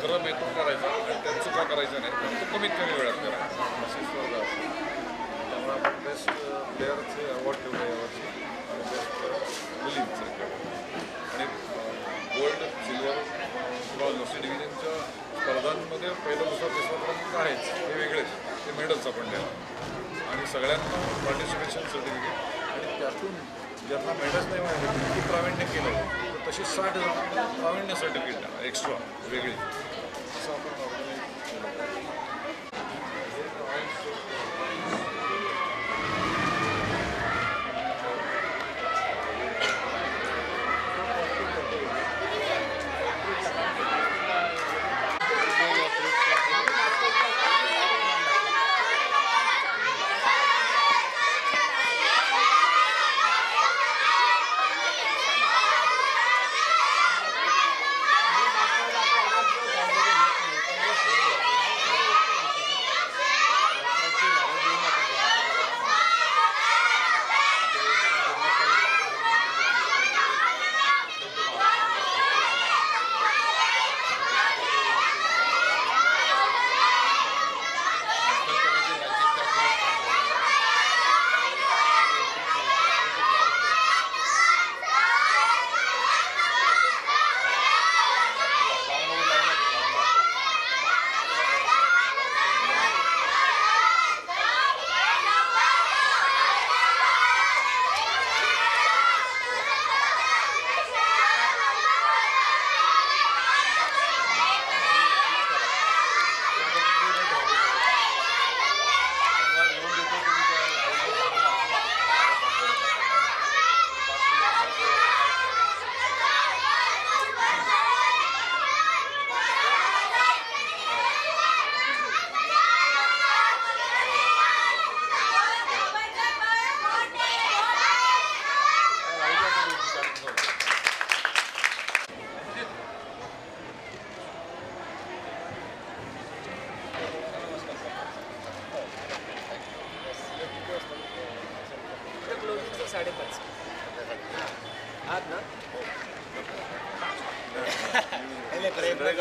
क्रम येतो करायचा आणि त्यात चुका करायच्या नाही, फक्त कमीत कमी वेळात करायचा अशी स्पर्धा असते. त्यामुळे आपण बेस्ट प्लेअरचे अवॉर्ड ठेवले यावर्षी आणि बेस्ट मुलींचे आणि गोल्ड सिल्वर ब्रॉन्झ असे डिव्हिजनच्या स्पर्धांमध्ये पहिलं दुसरा तिसरा क्रमांक आहेच, हे वेगळेच ते मेडल्स आपण द्यावं आणि सगळ्यांना पार्टिसिपेशन सर्टिफिकेट आणि त्यातून ज्यांना मेडल्स नाही मिळाले किती प्रावीण्य केलं तर तशी 60 जणांना प्रावीण्य सर्टिफिकेट द्या एक्स्ट्रा वेगळी असं आपण ऑर्गनाईज केलं.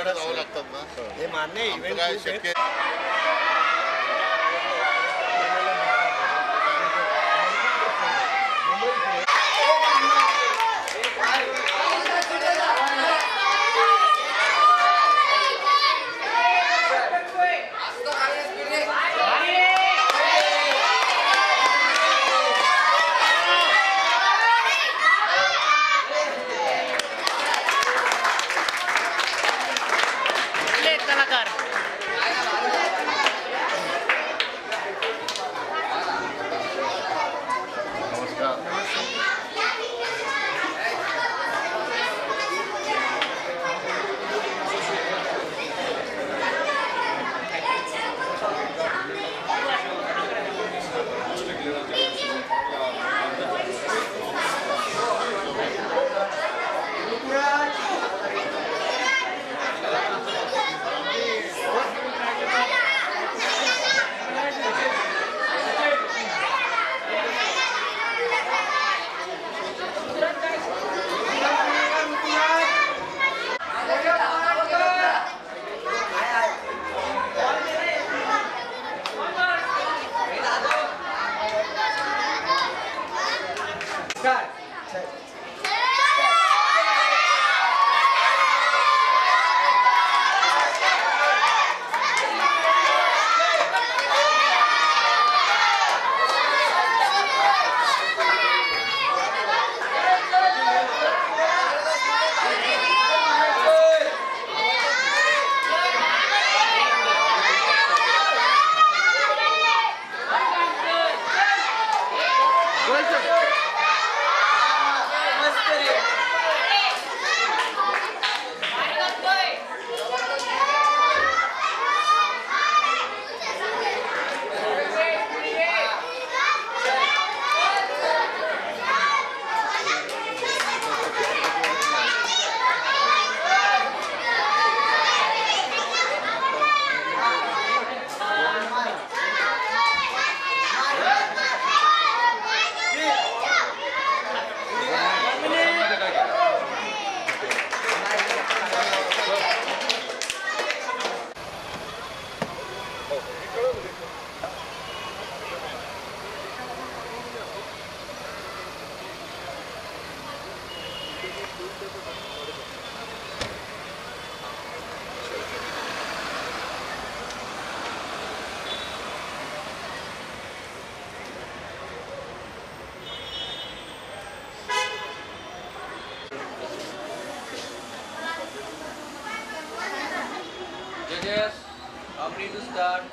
जावं लागतात ना हे मान्य इव्हेंट काय शक्य कलाकार Yes, I'm ready to start.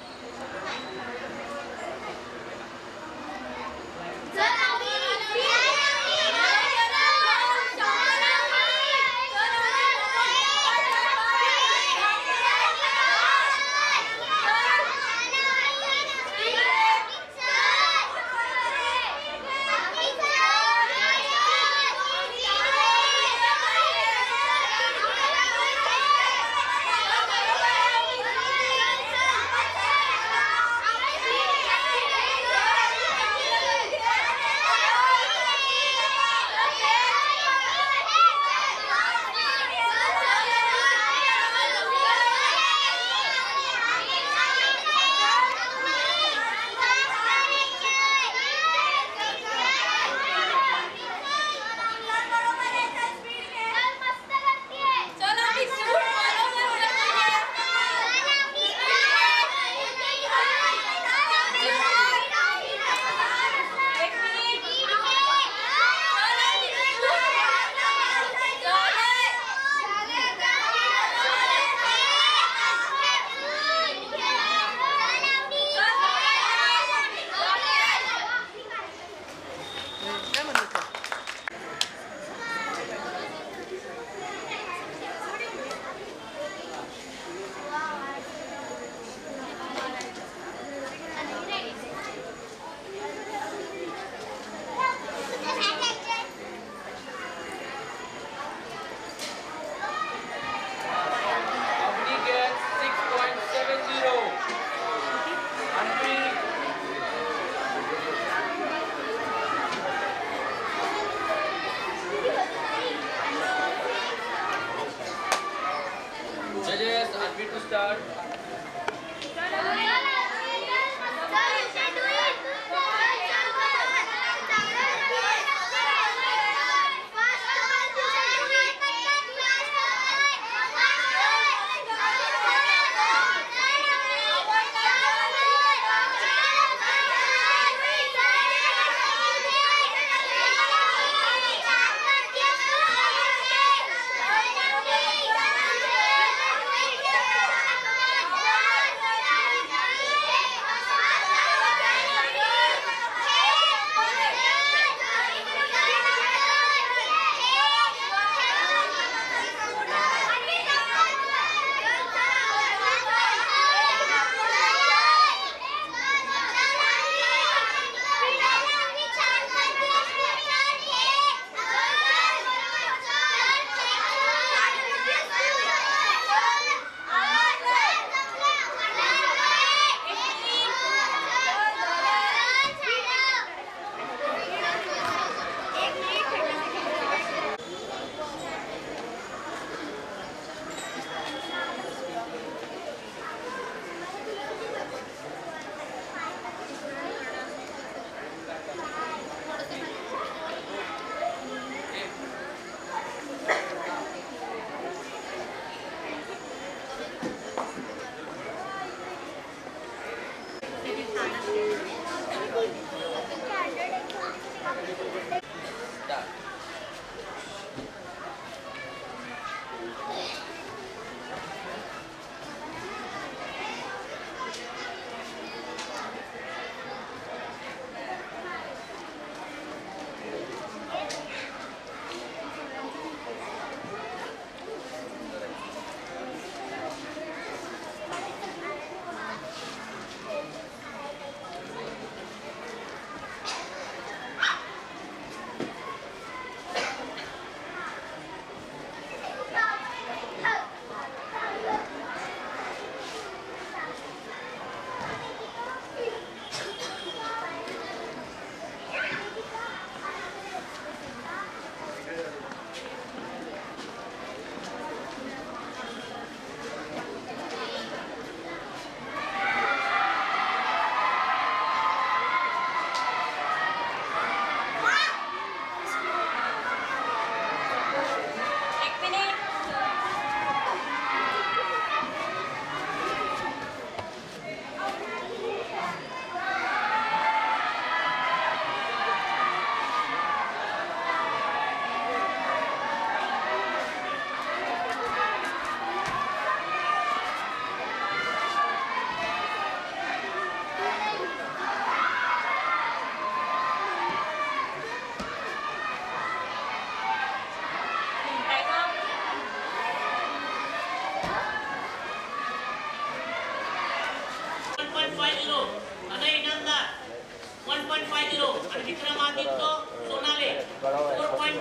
1.50 Ajay Inamdar 1.50 आणि विक्रमादित्य सोनाले 4.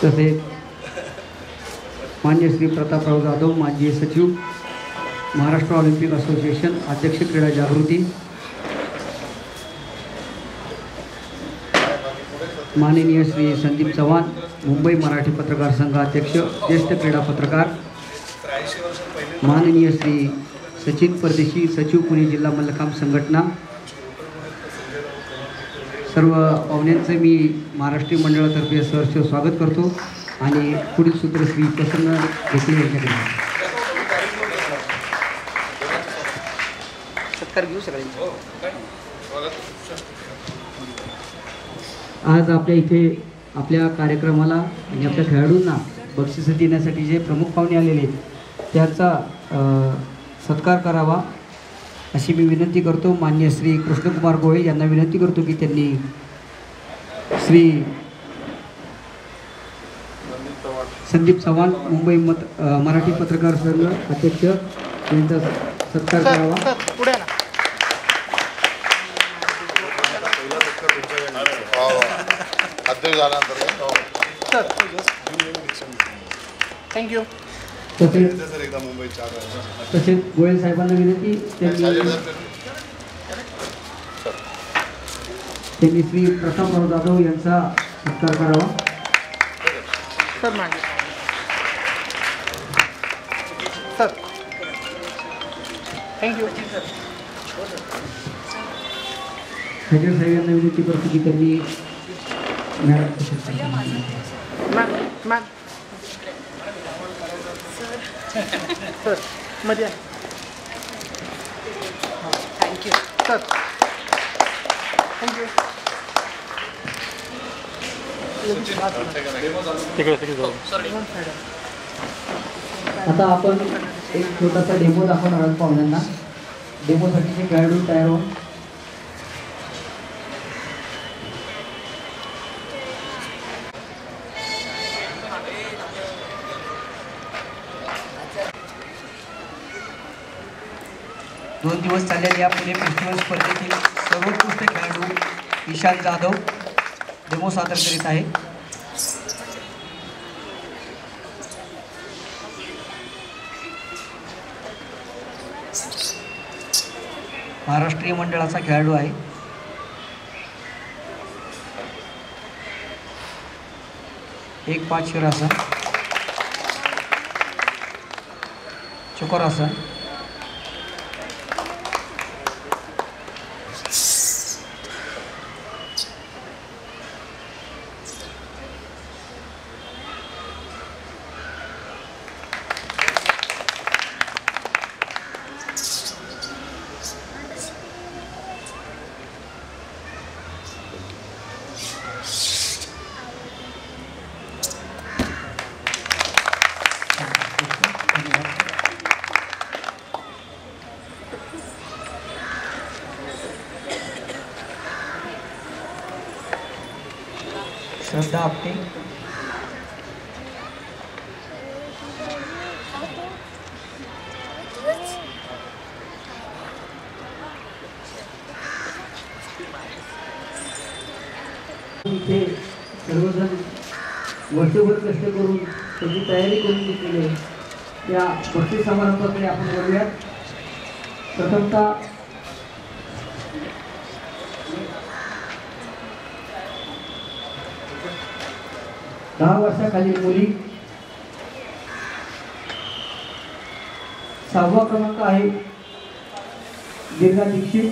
तसेच मान्य श्री प्रतापराव जाधव माजी सचिव महाराष्ट्र ऑलिम्पिक असोसिएशन अध्यक्ष क्रीडा जागृती, माननीय श्री संदीप चव्हाण मुंबई मराठी पत्रकार संघ अध्यक्ष ज्येष्ठ क्रीडा पत्रकार, माननीय श्री सचिन परदेशी सचिव पुणे जिल्हा मल्लखांब संघटना, सर्व पाहुण्यांचं मी महाराष्ट्रीय मंडळातर्फे सहर्ष स्वागत करतो आणि पुढील सूत्र श्री प्रसन्न देखील यांच्याकडे सत्कार घेऊ सगळ्यांचे. आज आपल्या इथे आपल्या कार्यक्रमाला आणि आपल्या खेळाडूंना बक्षिसं देण्यासाठी जे प्रमुख पाहुणे आलेले आहेत त्यांचा सत्कार करावा अशी मी विनंती करतो. मान्य श्री कृष्णकुमार गोळे यांना विनंती करतो की त्यांनी श्री संदीप चव्हाण मुंबई मराठी पत्रकार संघ अध्यक्ष यांचा सत्कार करावा. पुढे ना अध्यक्ष झाल्यानंतर थँक्यू. तसेच गोयल साहेबांना विनंती त्यांनी श्री प्रतापराव जाधव यांचा सत्कार करावा. सर मागे सर थँक्यू. हजर साहेब यांना विनंती करतो की त्यांनी सर मध्ये थँक्यू सर थँक्यू. आता आपण एक छोटासा डेमो दाखवणार आहोत पाहुण्यांना. डेमोसाठीचे खेळाडू तयार होऊन दोन दिवस चाललेल्या या पुणे फेस्टिवल स्पर्धेतील सर्वोत्कृष्ट खेळाडू ईशान जाधव डेमो सादर करीत आहे. महाराष्ट्रीय मंडळाचा खेळाडू आहे. एक 5 शिरासन, चकोरासन, श्रद्धा आपटे, इथे सर्वजण वर्षभर कष्ट करून त्याची तयारी करून घेतलेली आहे. त्या बक्षीस समारंभाकडे आपण बोलूयात. प्रथमतः दहा वर्षाखालील मुली 6वा क्रमांक आहे गिरगा दीक्षित,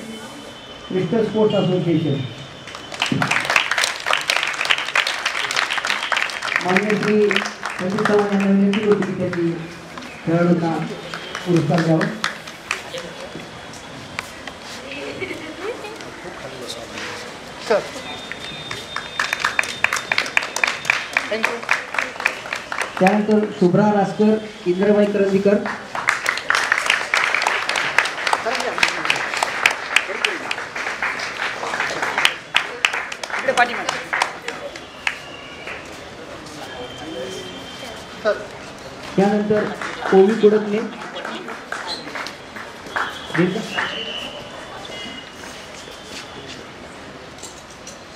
क्रिस्टल स्पोर्ट्स असोसिएशन. मान्य श्री संदीप चव्हाण यांना विनंती होती की त्यांनी खेळाडूंना पुरस्कार द्यावा. Sir thank you. त्यानंतर शुभ्रा रासकर, इंद्रबाई करंदीकर, त्यानंतर ओवी कुडकने,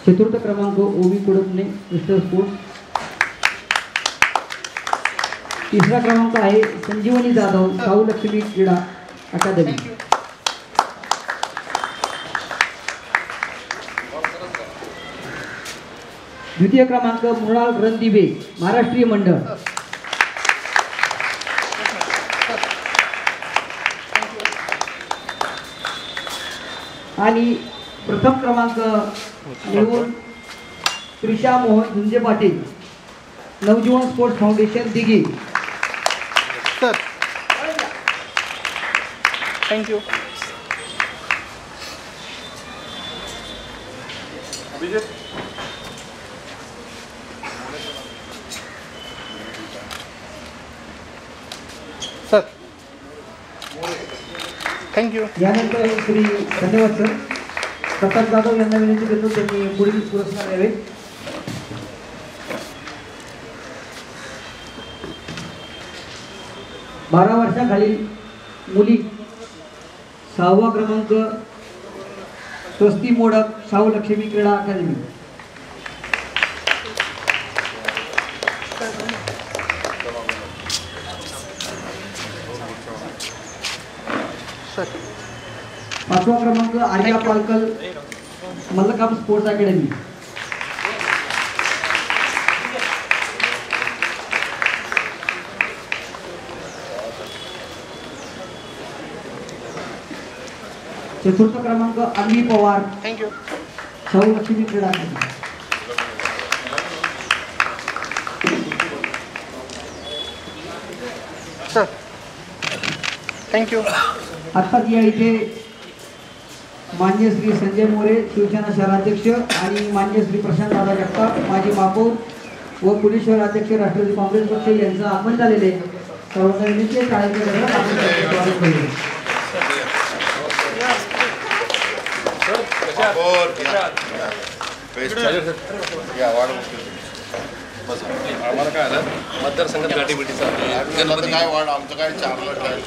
चतुर्थ क्रमांक ओवी कुडकने, क्रिस्टल स्पोर्ट्स. तिसरा क्रमांक आहे संजीवनी जाधव, साऊ लक्ष्मी क्रीडा अकादमी. द्वितीय क्रमांक मृणाल रणदिवे, महाराष्ट्रीय मंडळ. आणि प्रथम क्रमांक मिळवून Trisha Mohan Jhunje Patil, Navjeevan sports foundation Dighi. Sir thank you. Sir thank you. यानंतर श्री धन्यवाद सर. प्रताप जाधव यांना विनंती करतो त्यांनी पुढील पुरस्कार द्यावे. बारा वर्षाखालील मुली 6वा क्रमांक स्वस्ती मोडक, साऊ लक्ष्मी क्रीडा अकादमी. पाचवा क्रमांक आर्या पालकल, मल्लखांब स्पोर्ट्स अकॅडमी. चतुर्थ क्रमांक अन्वी पवार, थँक्यू. साऊ लक्ष्मी क्रीडा अकादमी. Sir thank you. आत्ताच या इथे मान्य श्री संजय मोरे, शिवसेना शहराध्यक्ष, आणि मान्य श्री प्रशांत दादा जगताप, माजी महापौर व पुणे शहराध्यक्ष राष्ट्रवादी काँग्रेस पक्ष यांचं आगमन झालेले. सर्वांना विनंती आहे टाळ्यांच्या गजरात आपण त्यांचं स्वागत करूया. आम्हाला काय आलं मतदारसंघात गाठीबिटीचा काय वाढ आमचं काय 4 लाख आहे.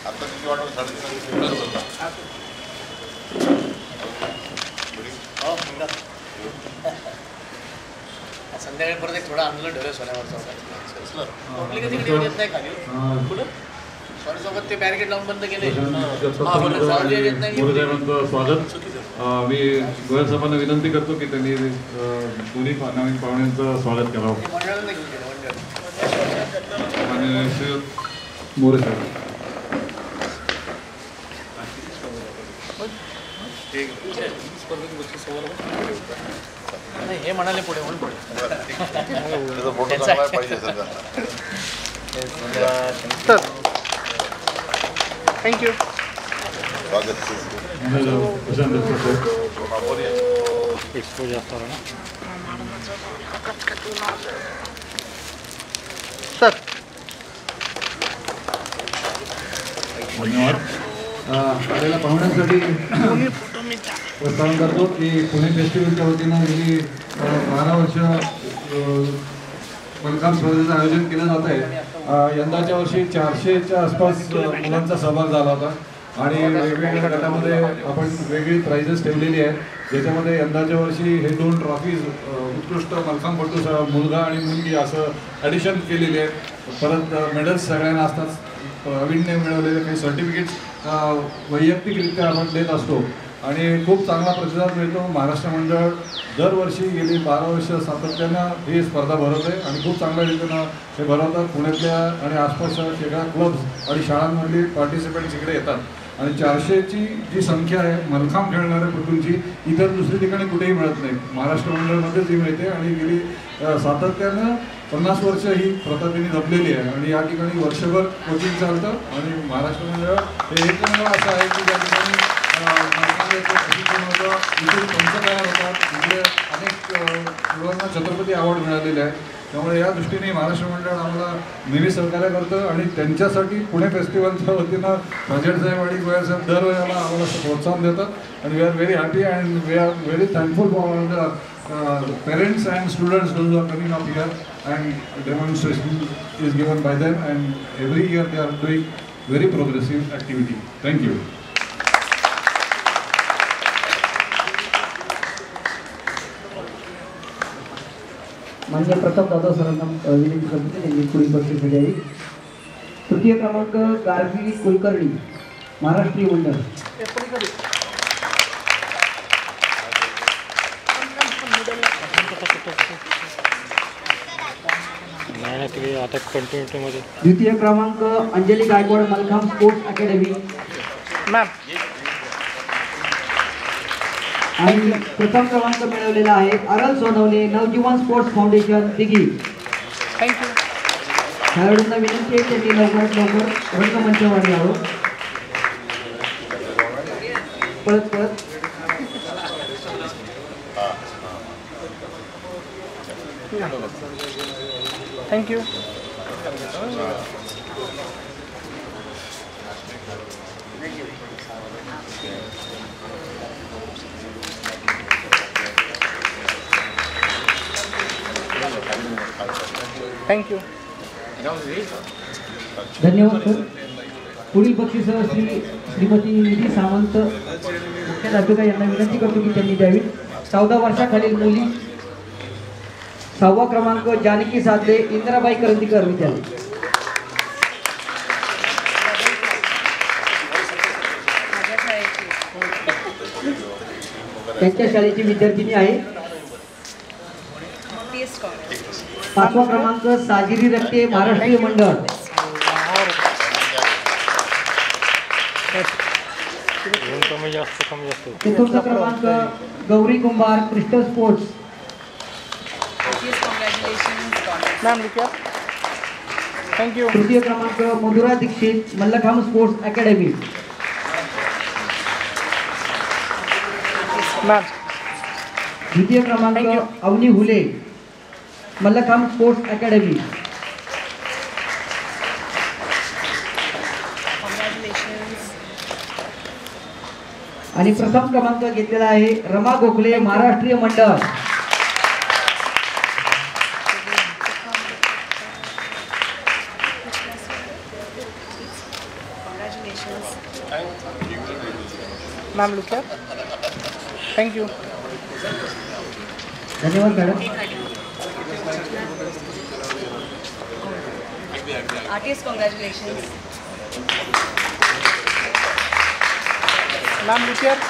आता किती वाढवलं 3.5 संध्याकाळी परत एक थोडं आंदोलन ठेवलं सोन्यावरचं. कुठली कधी येत नाही खाली कुठं सोन्यासोबत ते बॅरिकेड लावून बंद केले. स्वागत. मी गोयल साहेबांना विनंती करतो की त्यांनी दोन्ही नवीन पाहुण्यांचं स्वागत करावं. आणि श्री मोरे साहेब. हे म्हणाले पुढे म्हणून पुढे थँक्यू. सर धन्यवाद. आपल्याला पाहुण्यांसाठी प्रस्तावना करतो की पुणे फेस्टिवलच्या वतीनं गेली 12 वर्ष मलकाम स्पर्धेचं आयोजन केलं जात आहे. यंदाच्या वर्षी 400च्या आसपास मुलांचा सहभाग झाला होता आणि वेगवेगळ्या गटामध्ये आपण वेगळी प्राइजेस ठेवलेली आहेत, ज्याच्यामध्ये यंदाच्या वर्षी हे 2 ट्रॉफीज उत्कृष्ट मलखांपटू मुलगा आणि मुलगी असं ॲडिशन केलेली आहे. परत मेडल्स सगळ्यांना असतात. प्रवीणने मिळवलेले काही सर्टिफिकेट्स वैयक्तिकरित्या आपण देत असतो आणि खूप चांगला प्रतिसाद मिळतो. महाराष्ट्र मंडळ दरवर्षी गेली 12 वर्ष सातत्यानं ही स्पर्धा भरवते आणि खूप चांगल्या रीतीनं हे भरवतात. पुण्यातल्या आणि आसपासच्या सगळ्या क्लब्स आणि शाळांमधली पार्टिसिपंट्स इकडे येतात आणि 400ची जी संख्या आहे मलखांब खेळणाऱ्या पटूंची इतर दुसरी ठिकाणी कुठेही मिळत नाही. महाराष्ट्र मंडळमध्येच ही मिळते आणि गेली सातत्यानं 50 वर्ष ही प्रथा त्यांनी जपलेली आहे आणि या ठिकाणी वर्षभर कोचिंग चालतं आणि महाराष्ट्र मंडळ हे एकमेव असं आहे की ज्या ठिकाणी प्रशिक्षण होतं, इथे पंच तयार होतात, इथे अनेक मुलांना छत्रपती अवॉर्ड मिळालेले आहे. त्यामुळे या दृष्टीने महाराष्ट्र मंडळ आम्हाला नेहमी सहकार्य करतं आणि त्यांच्यासाठी पुणे फेस्टिवलच्या वतीनं राजेडसाहेब आणि गोयासाहेब दरवेळेला आम्हाला प्रोत्साहन देतात आणि we are very happy and we are very thankful for the parents and students those are coming up here and demonstration is given by them and every year they are doing very progressive activity. Thank you. माननीय प्रताप जाधव सरांना विनंती करतो त्यांनी पुढील बक्षीस द्यावी. तृतीय क्रमांक गार्गी कुलकर्णी महाराष्ट्रीय मंडळ. द्वितीय क्रमांक Anjali Gaikwad mallakhamb sports academy ma'am. आणि प्रथम क्रमांक मिळवलेला आहे अरल सोनवणे नवजीवन स्पोर्ट्स फाउंडेशन दिघी. थँक्यू. खेळाडूंना विनंती आहे त्यांनी लवकरात लवकर रंगमंचावर यावं. परत थँक्यू. थँक्यू. धन्यवाद सर. पुढील बक्षीस श्रीमती निधी सावंत मुख्याध्यापिका यांना विनंती करतो की त्यांनी द्यावी. 14 वर्षाखालील मुली 6वा क्रमांक जानकी साधले इंदिराबाई करंदीकर विद्यालय. त्यांच्या शाळेची विद्यार्थिनी आहे. 5वा क्रमांक साजिरी रक्ते महाराष्ट्रीय मंडळ. चतुर्थ क्रमांक गौरी कुंभार क्रिस्टल स्पोर्ट्स. थँक्यू. तृतीय क्रमांक मधुरा दीक्षित मल्लखांब स्पोर्ट्स अकॅडमी. द्वितीय क्रमांक अवनी हुले मल्लखांब स्पोर्ट्स अकॅडमी. आणि प्रथम क्रमांक घेतलेला आहे रमा गोखले महाराष्ट्रीय मंडळ. Ma'am look here. थँक्यू. धन्यवाद madam. Artist, congratulations. Ma'am, look here.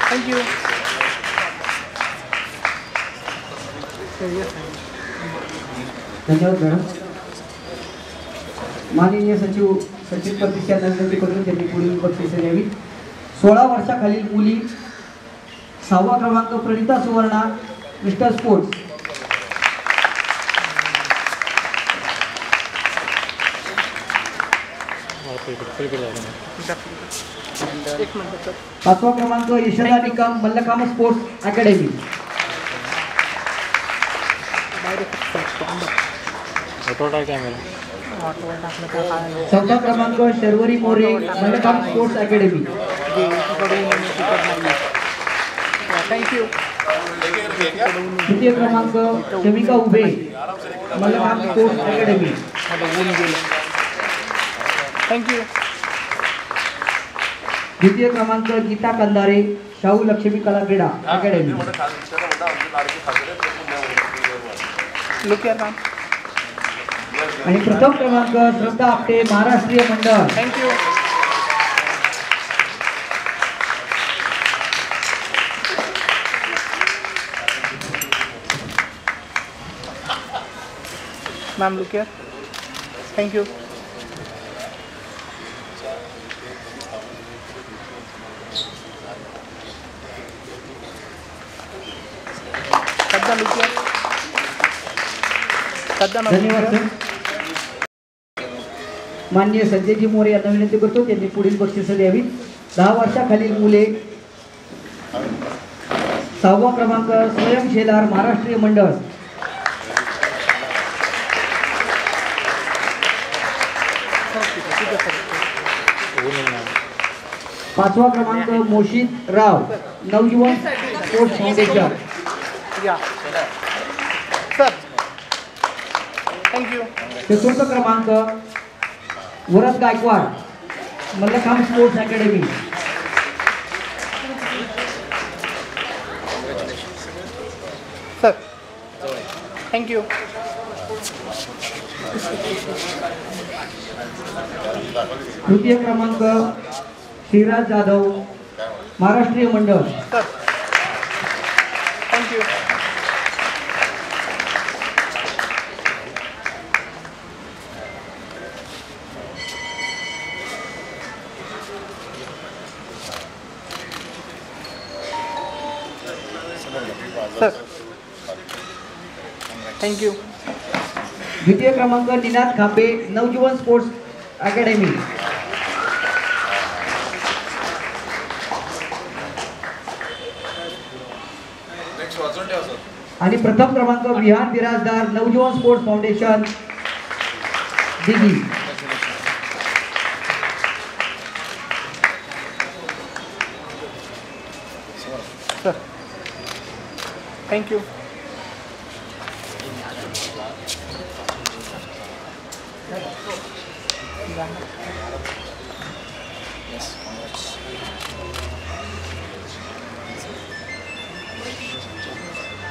Thank you. धन्यवाद मॅडम. माननीय सचिव सचिव प्रतिष्ठान विनंती करून त्यांनी पुढील बक्षिसे द्यावी. 16 वर्षाखालील मुली 6वा क्रमांक प्रणिता सुवर्णा मिस्टर स्पोर्ट्स. 5वा क्रमांक यशदा निकम मल्लखांब स्पोर्ट्स अकॅडमी. ऑटोटा कॅमेरा. चौथा क्रमांक Sharvari More Mallakhamb sports academy. Thank you. तृतीय क्रमांक शमिका उभे मल्लखांब स्पोर्ट्स अकॅडमी. थँक्यू. द्वितीय क्रमांक गीता कंदारे शाहू लक्ष्मी कला क्रीडा अकॅडमी. आणि प्रथम क्रमांक श्रद्धा आपटे महाराष्ट्रीय मंडळ. Thank you. Ma'am look here. Thank you. धन्यवाद सर. माननीय संजयजी मोरे यांना विनंती करतो त्यांनी पुढील बक्षिसं द्यावीत. 10 वर्षाखालील मुले 6वा क्रमांक स्वयं शेलार महाराष्ट्रीय मंडळ. 5वा क्रमांक मोशित राव नवजीवन स्पोर्ट्स फाउंडेशन. Sir thank you. चतुर्थ क्रमांक Varad Gaikwad mallakhamb sports academy. Sir thank you. तृतीय क्रमांक श्रीराज जाधव महाराष्ट्रीय मंडळ. Sir thank you. Sir thank you. द्वितीय क्रमांक निनाद खांबे नवजीवन स्पोर्ट्स अकॅडमी. आणि प्रथम क्रमांक Vihan Birajdar Navjeevan sports foundation Dighi. Sir thank you.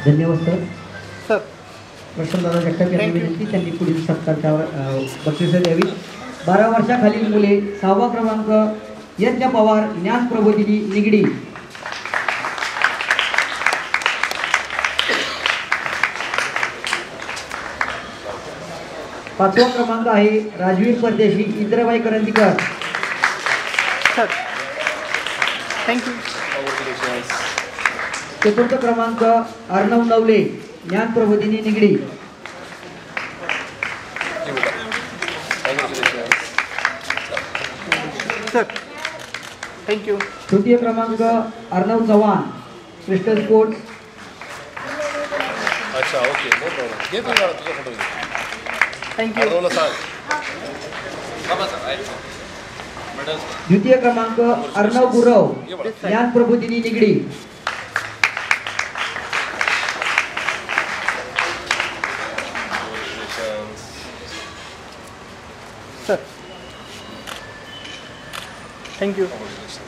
धन्यवाद सर. सर प्रसन्नदादा जगताप यांनी विनंती त्यांनी पुढील सत्कारच्या बक्षिसं द्यावी. 12 वर्षाखालील मुले 6वा क्रमांक यज्ञ पवार ज्ञान प्रबोधिनी निगडी. पाचवा क्रमांक आहे राजवीर परदेशी इंद्रबाई करंदीकर. Sir thank you. चतुर्थ क्रमांक अर्णव नवले ज्ञान प्रबोधिनी निगडी. Sir thank you. तृतीय क्रमांक अर्णव चव्हाण क्रिस्टल स्पोर्ट्स. अच्छा ओके नो प्रॉब्लेम. घे तुझा फोटो घे. थँक्यू. द्वितीय क्रमांक अर्णव गुरव ज्ञान प्रबोधिनी निगडी. Sir thank you.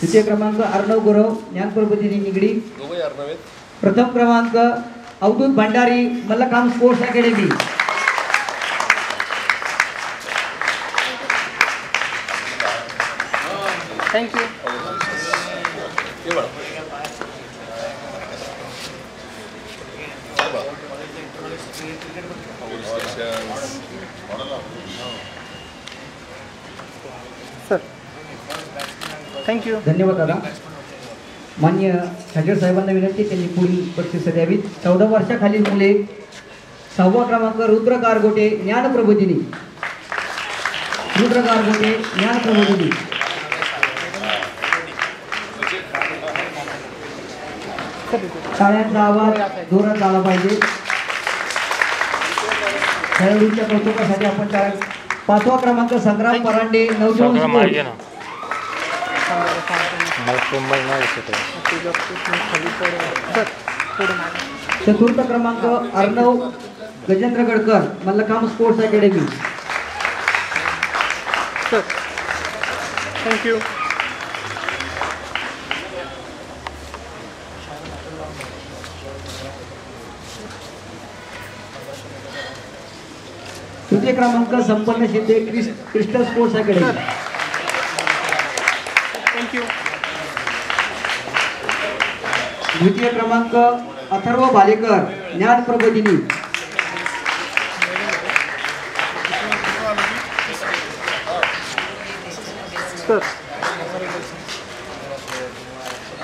तृतीय क्रमांक अर्णव गुरव ज्ञान प्रबोधिनी निगडी. दोघे अर्णव आहेत. प्रथम क्रमांक Avdhoot Bhandari Mallakhamb sports academy. Thank you. Sir thank you. धन्यवाद दादा. मान्य खाजर साहेबांना विनंती त्यांनी पुढील बक्षिसं द्यावीत. 14 वर्षाखालील मुले 6वा क्रमांक रुद्र गारगोटे ज्ञान प्रबोधिनी. रुद्र गारगोटे ज्ञान प्रबोधिनी. टाळ्यांचा आवाज जोरात झाला पाहिजे. खेळाडूंच्या कौतुकासाठी आपण टाळ्या. 5वा क्रमांक संग्राम परांडे नवजीवन सगळं माहिती आहे स्पोर्ट्स. ना मला मुंबई नाही दिसत आहे. 4था क्रमांक Arnav Gajendra Gadkar Mallakhamb sports academy. Thank you. तृतीय क्रमांक Sampann Shinde crystal sports academy. Thank you. द्वितीय क्रमांक अथर्व भालेकर ज्ञान प्रबोधिनी.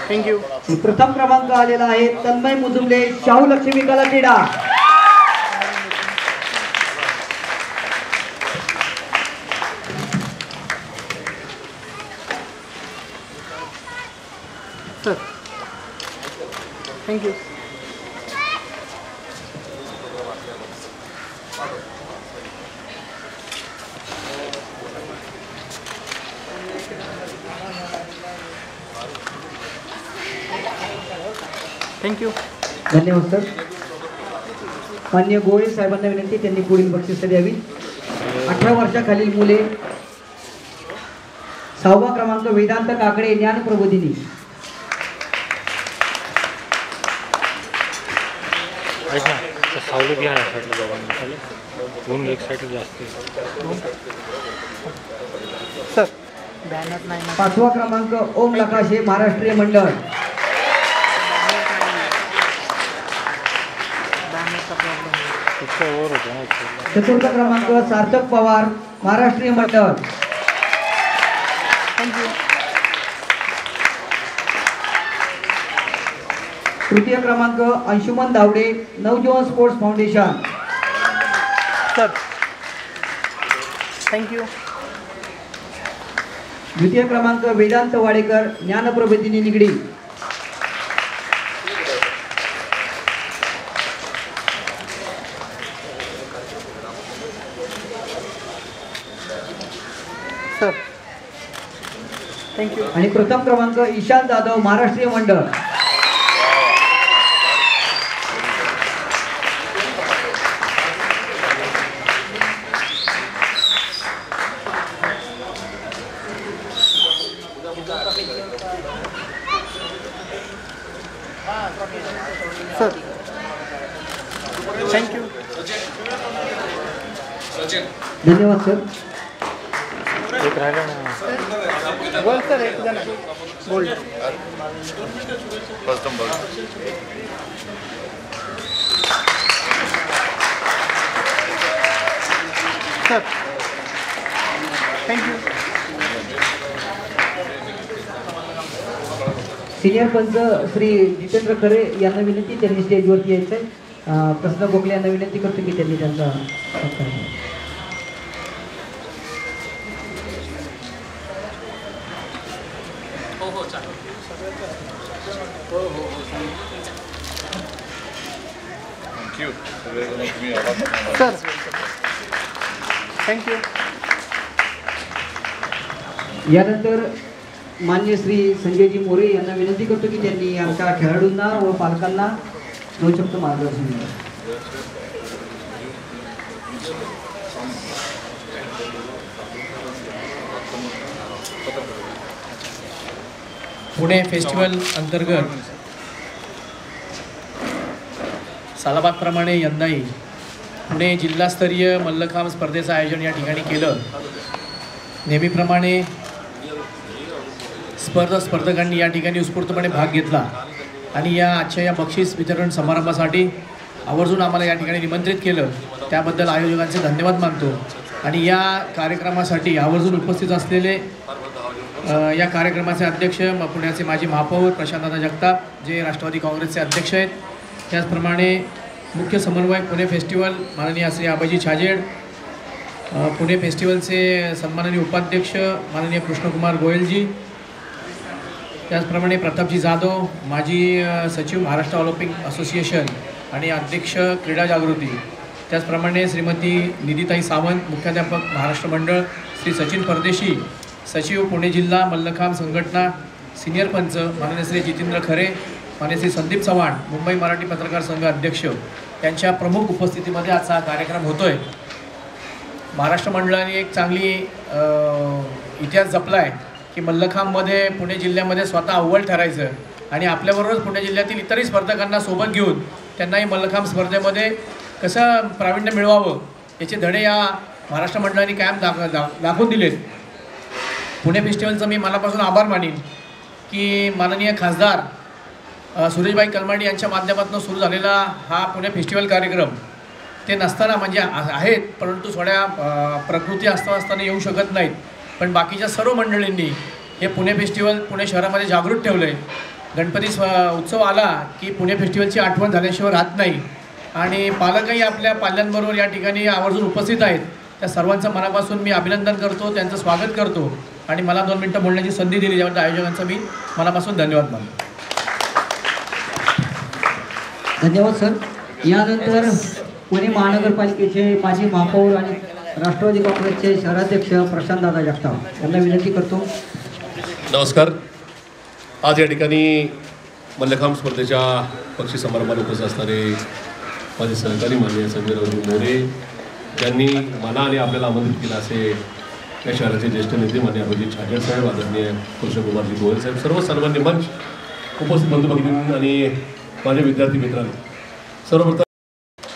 थँक्यू. प्रथम क्रमांक आलेला आहे तन्मय मुजुमले शाहू लक्ष्मी कला क्रीडा. Sir thank you. थँक्यू. धन्यवाद सर. माननीय गोळे साहेबांना विनंती त्यांनी पुढील बक्षीस द्यावी. 18 वर्षाखालील मुले. 6वा क्रमांक वेदांत काकडे ज्ञान प्रबोधिनी. ऐक ना तर सावली घ्या ना साईडला दोघांना खाली ऊन एक साईडला जास्त आहे. सर बॅनर नाही. 5वा क्रमांक ओम नकाशे महाराष्ट्रीय मंडळ. वर होतं ना. 4था क्रमांक सार्थक पवार महाराष्ट्रीय मंडळ. थँक्यू. तृतीय क्रमांक अंशुमन धावडे नवजीवन स्पोर्ट्स फाउंडेशन. Sir thank you. द्वितीय क्रमांक वेदांत वाडेकर ज्ञान प्रबोधिनी निगडी. Sir thank you. आणि प्रथम क्रमांक ईशान जाधव महाराष्ट्रीय मंडळ. Sir thank you. धन्यवाद सर. एक राहिला ना. बोल सर. एक जण बोल. Sir thank you. सिनियर पंच श्री जितेंद्र खरे यांना विनंती त्यांनी स्टेजवरती यायचं आहे. प्रश्न गोखले यांना विनंती करतो की त्यांनी त्यांचा सत्कार करावा. Sir thank you. यानंतर मान्य श्री संजयजी मोरे यांना विनंती करतो की त्यांनी आमच्या खेळाडूंना व पालकांना 2 शब्द मार्गदर्शन द्यावे. पुणे फेस्टिवल अंतर्गत सालाबादप्रमाणे यंदाही पुणे जिल्हास्तरीय मल्लखांब स्पर्धेचं आयोजन या ठिकाणी केलं. नेहमीप्रमाणे स्पर्धकांनी या ठिकाणी उत्स्फूर्तपणे भाग घेतला आणि आजच्या या बक्षीस वितरण समारंभासाठी आवर्जून आम्हाला या ठिकाणी निमंत्रित केलं. त्याबद्दल आयोजकांचे धन्यवाद मानतो. आणि या कार्यक्रमासाठी आवर्जून उपस्थित असलेले या कार्यक्रमाचे अध्यक्ष पुण्याचे माजी महापौर प्रशांतदादा जगताप जे राष्ट्रवादी काँग्रेसचे अध्यक्ष आहेत. त्याचप्रमाणे मुख्य समन्वयक पुणे फेस्टिवल माननीय श्री अभयजी छाजेड, पुणे फेस्टिवलचे सन्माननीय उपाध्यक्ष माननीय कृष्णकुमार गोयलजी, त्याचप्रमाणे प्रतापजी जाधव माजी सचिव महाराष्ट्र ऑलिम्पिक असोसिएशन आणि अध्यक्ष क्रीडा जागृती, त्याचप्रमाणे श्रीमती निधीताई सावंत, मुख्याध्यापक महाराष्ट्र मंडळ, श्री सचिन परदेशी, सचिव पुणे जिल्हा मल्लखांब संघटना, सिनियर पंच माननीय श्री जितेंद्र खरे, माननीय श्री संदीप चव्हाण, मुंबई मराठी पत्रकार संघ अध्यक्ष यांच्या प्रमुख उपस्थितीमध्ये आजचा कार्यक्रम होतो आहे. महाराष्ट्र मंडळाने एक चांगली इतिहास जपला आहे की मल्लखांबमध्ये पुणे जिल्ह्यामध्ये स्वतः अव्वल ठरायचं आणि आपल्याबरोबरच पुणे जिल्ह्यातील इतरही स्पर्धकांना सोबत घेऊन त्यांनाही मल्लखांब स्पर्धेमध्ये कसं प्रावीण्य मिळवावं याचे धडे या महाराष्ट्र मंडळाने कायम दाखवून दिलेत. पुणे फेस्टिवलचं मी मनापासून आभार मानीन की माननीय खासदार सुरेशभाई कलमाडी यांच्या माध्यमातून सुरू झालेला हा पुणे फेस्टिवल कार्यक्रम ते नसताना म्हणजे आहेत, परंतु थोड्या प्रकृती अस्ताव्यस्ताने येऊ शकत नाहीत, पण बाकीच्या सर्व मंडळींनी हे पुणे फेस्टिवल पुणे शहरामध्ये जागृत ठेवलं आहे. गणपती उत्सव आला की पुणे फेस्टिवलची आठवण झाल्याशिवाय राहत नाही आणि पालकही आपल्या पाल्यांबरोबर या ठिकाणी आवर्जून उपस्थित आहेत. त्या सर्वांचं मनापासून मी अभिनंदन करतो, त्यांचं स्वागत करतो आणि मला 2 मिनटं बोलण्याची संधी दिली त्याबद्दल आयोजकांचा मी मनापासून धन्यवाद मानतो. धन्यवाद सर. यानंतर पुणे महानगरपालिकेचे माजी महापौर आणि राष्ट्रवादी काँग्रेसचे शहराध्यक्ष प्रशांतदादा जगताप यांना विनंती करतो. नमस्कार. आज या ठिकाणी मल्लखांब स्पर्धेच्या बक्षीस समारंभाला उपस्थित असणारे माझे सहकारी माननीय संजयरावजी मोरे ज्यांनी मला आणि आपल्याला आमंत्रित केलं असे या शहराचे ज्येष्ठ नेते माननीय अभिजित छाजेड साहेब, आदरणीय कृष्णकुमारजी गोयल साहेब, सर्व सर्वांनी मंच उपस्थित बंधू भगिनी आणि माझे विद्यार्थी मित्रांनी, सर्वप्रथम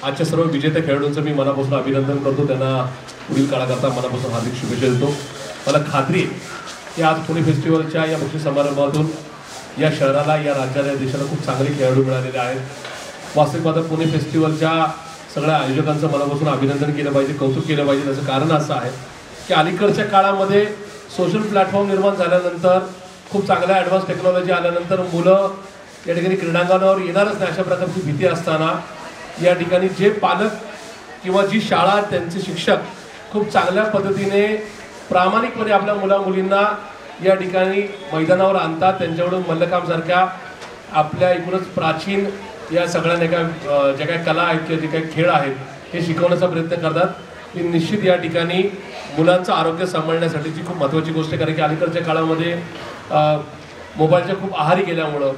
आजच्या सर्व विजेत्या खेळाडूंचं मी मनापासून अभिनंदन करतो. त्यांना पुढील काळाकरता मनापासून हार्दिक शुभेच्छा देतो. मला खात्री आहे की आज पुणे फेस्टिवलच्या या बक्षीस समारंभातून या शहराला, या राज्याला, या देशाला खूप चांगले खेळाडू मिळालेले आहेत. वास्तविक आता पुणे फेस्टिवलच्या सगळ्या आयोजकांचं मनापासून अभिनंदन केलं पाहिजे, कौतुक केलं पाहिजे. त्याचं कारण असं आहे की अलीकडच्या काळामध्ये सोशल प्लॅटफॉर्म निर्माण झाल्यानंतर, खूप चांगल्या ॲडव्हान्स टेक्नॉलॉजी आल्यानंतर मुलं या ठिकाणी क्रीडांगणावर येणारच नाही अशा प्रकारची भीती असताना या ठिकाणी जे पालक किंवा जी शाळा, त्यांचे शिक्षक खूप चांगल्या पद्धतीने प्रामाणिकपणे आपल्या मुलींना या ठिकाणी मैदानावर आणतात, त्यांच्याकडून मल्लखांबसारख्या आपल्या एकूणच प्राचीन या सगळ्या नाही का ज्या काही कला आहेत किंवा जे काही खेळ आहेत हे शिकवण्याचा प्रयत्न करतात. ही निश्चित या ठिकाणी मुलांचं आरोग्य सांभाळण्यासाठीची खूप महत्त्वाची गोष्ट आहे. कारण की अलीकडच्या काळामध्ये मोबाईलच्या खूप आहारी गेल्यामुळं,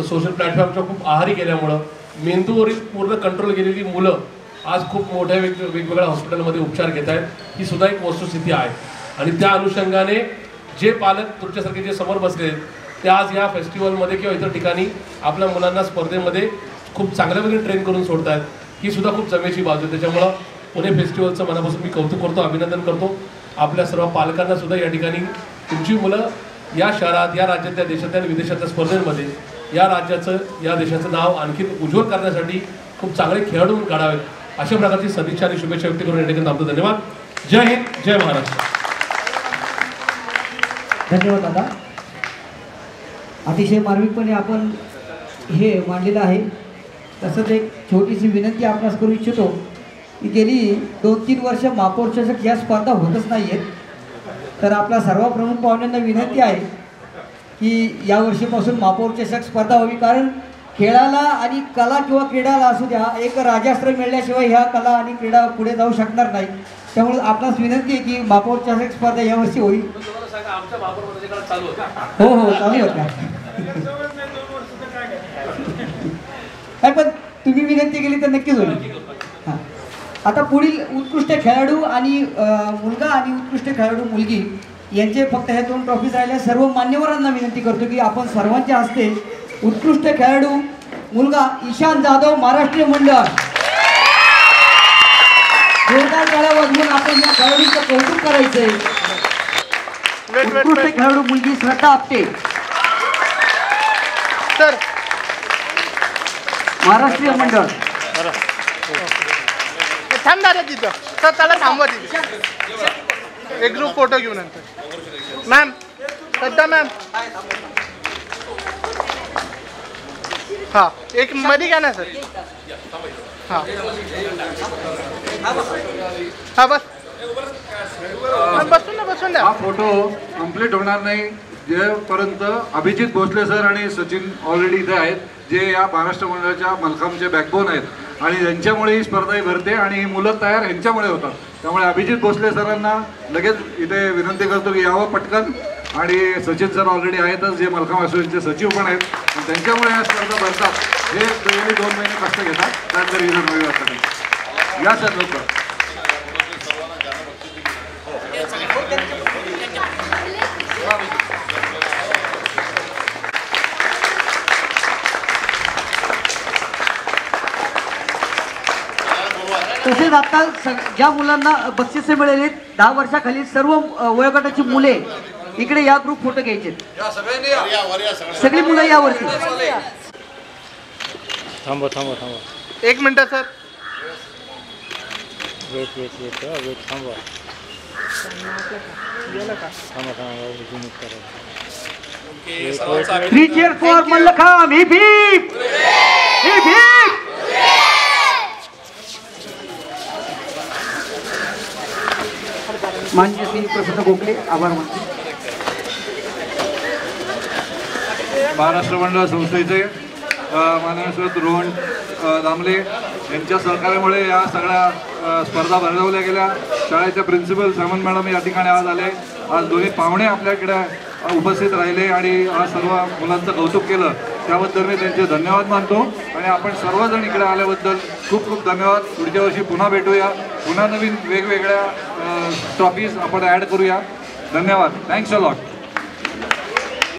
सोशल प्लॅटफॉर्मच्या खूप आहारी गेल्यामुळं मेंदूवरील पूर्ण कंट्रोल गेलेली मुलं आज खूप मोठ्या वेगवेगळ्या हॉस्पिटलमध्ये उपचार घेत आहेत. ही सुद्धा एक वस्तुस्थिती आहे आणि त्या अनुषंगाने जे पालक तुमच्यासारखे जे समोर बसले ते आज या फेस्टिवलमध्ये किंवा इतर ठिकाणी आपल्या मुलांना स्पर्धेमध्ये खूप चांगल्या पद्धतीने ट्रेन करून सोडत आहेत. ही सुद्धा खूप जमेची बाजू आहे. त्याच्यामुळं पुणे फेस्टिवलचं मनापासून मी कौतुक करतो, अभिनंदन करतो. आपल्या सर्व पालकांना सुद्धा या ठिकाणी तुमची मुलं या शहरात, या राज्यातल्या, देशातल्या आणि विदेशातल्या स्पर्धेमध्ये या राज्याचं, या देशाचं नाव आणखी उज्ज्वल करण्यासाठी खूप चांगले खेळाडू काढावेत अशा प्रकारची सदिच्छा आणि शुभेच्छा व्यक्त करून या ठिकाणी थांबतो. धन्यवाद. जय हिंद, जय महाराष्ट्र. धन्यवाद दादा. अतिशय मार्मिकपणे आपण हे मांडलेलं आहे. तसंच एक छोटीशी विनंती आपणास करू इच्छितो की गेली 2-3 वर्ष महापौर चषक या स्पर्धा होतच नाही आहेत. तर आपल्या सर्व प्रमुख पाहुण्यांना विनंती आहे की या वर्षीपासून महापौर चषक स्पर्धा व्हावी. कारण खेळाला आणि कला किंवा क्रीडाला असू द्या, एक राजास्त्र मिळाल्याशिवाय ह्या कला आणि क्रीडा पुढे जाऊ शकणार नाही. त्यामुळे आपणास विनंती आहे की महापौर चषक स्पर्धा यावर्षी होईल. हो हो चालू होत्या. पण तुम्ही विनंती केली तर नक्कीच होईल. हां, आता पुढील उत्कृष्ट खेळाडू आणि मुलगा आणि उत्कृष्ट खेळाडू मुलगी यांचे फक्त हे 2 ट्रॉफीज राहिल्या. सर्व मान्यवरांना विनंती करतो की आपण सर्वांच्या हस्ते उत्कृष्ट खेळाडू मुलगा ईशान जाधव महाराष्ट्रीय मंडळ जोरदार टाळ्या वाजवून आपण या खेळाडूंचं कौतुक करायचंय. उत्कृष्ट खेळाडू मुलगी श्रद्धा आपटे सर महाराष्ट्रीय मंडळ. थांब दादा तिथं सर, त्याला थांबवा तिथे एक ग्रुप फोटो घेऊ नंतर. मॅम, श्रद्धा मॅम, हां एक मध्ये घ्या ना सर. हां हां बस बसून द्या. हा फोटो कंप्लीट होणार नाही जेपर्यंत अभिजित भोसले सर आणि सचिन ऑलरेडी इथे आहेत, जे या महाराष्ट्र मंडळाच्या मल्लखांबचे बॅकबोन आहेत. आणि यांच्यामुळे ही स्पर्धा ही भरते आणि ही मुलं तयार यांच्यामुळे होतात. त्यामुळे अभिजित भोसले सरांना लगेच इथे विनंती करतो की यावं पटकन. आणि सचिन सर ऑलरेडी आहेतच, जे मलखाम असोसिएशनचे सचिव पण आहेत. त्यांच्यामुळे या स्पर्धा भरतात. हे 2 महिने कष्ट घेतात. त्यानंतर ही नवी वाजता या सर लोक. तसेच आता ज्या मुलांना बक्षिसे मिळाली 10 वर्षाखाली सर्व वयोगटाची मुले इकडे या ग्रुप फोटो घ्यायचे. सगळी मुलं या वर्षी. थांबा थांबा थांबा 1 मिनिट सर. वेट थांबा थांबा. 3 cheers for mallakhamb. Heap heap heap heap. माननीय श्री प्रसन्न गोखले आभार मानतो. महाराष्ट्र मंडळ संस्थेचे माननीय श्री रोहन दामले यांच्या सहकार्यामुळे या सगळ्या स्पर्धा भरवल्या गेल्या. शाळेच्या प्रिन्सिपल सामंत मॅडम या ठिकाणी आज आले. आज दोन्ही पाहुणे आपल्याकडे उपस्थित राहिले आणि आज सर्व मुलांचं कौतुक केलं. त्याबद्दल मी त्यांचे धन्यवाद मानतो. आणि आपण सर्वजण इकडे आल्याबद्दल खूप खूप धन्यवाद. पुढच्या वर्षी पुन्हा भेटूया. पुन्हा नवीन वेगवेगळ्या ट्रॉफीज आपण ॲड करूया. धन्यवाद. Thanks a lot.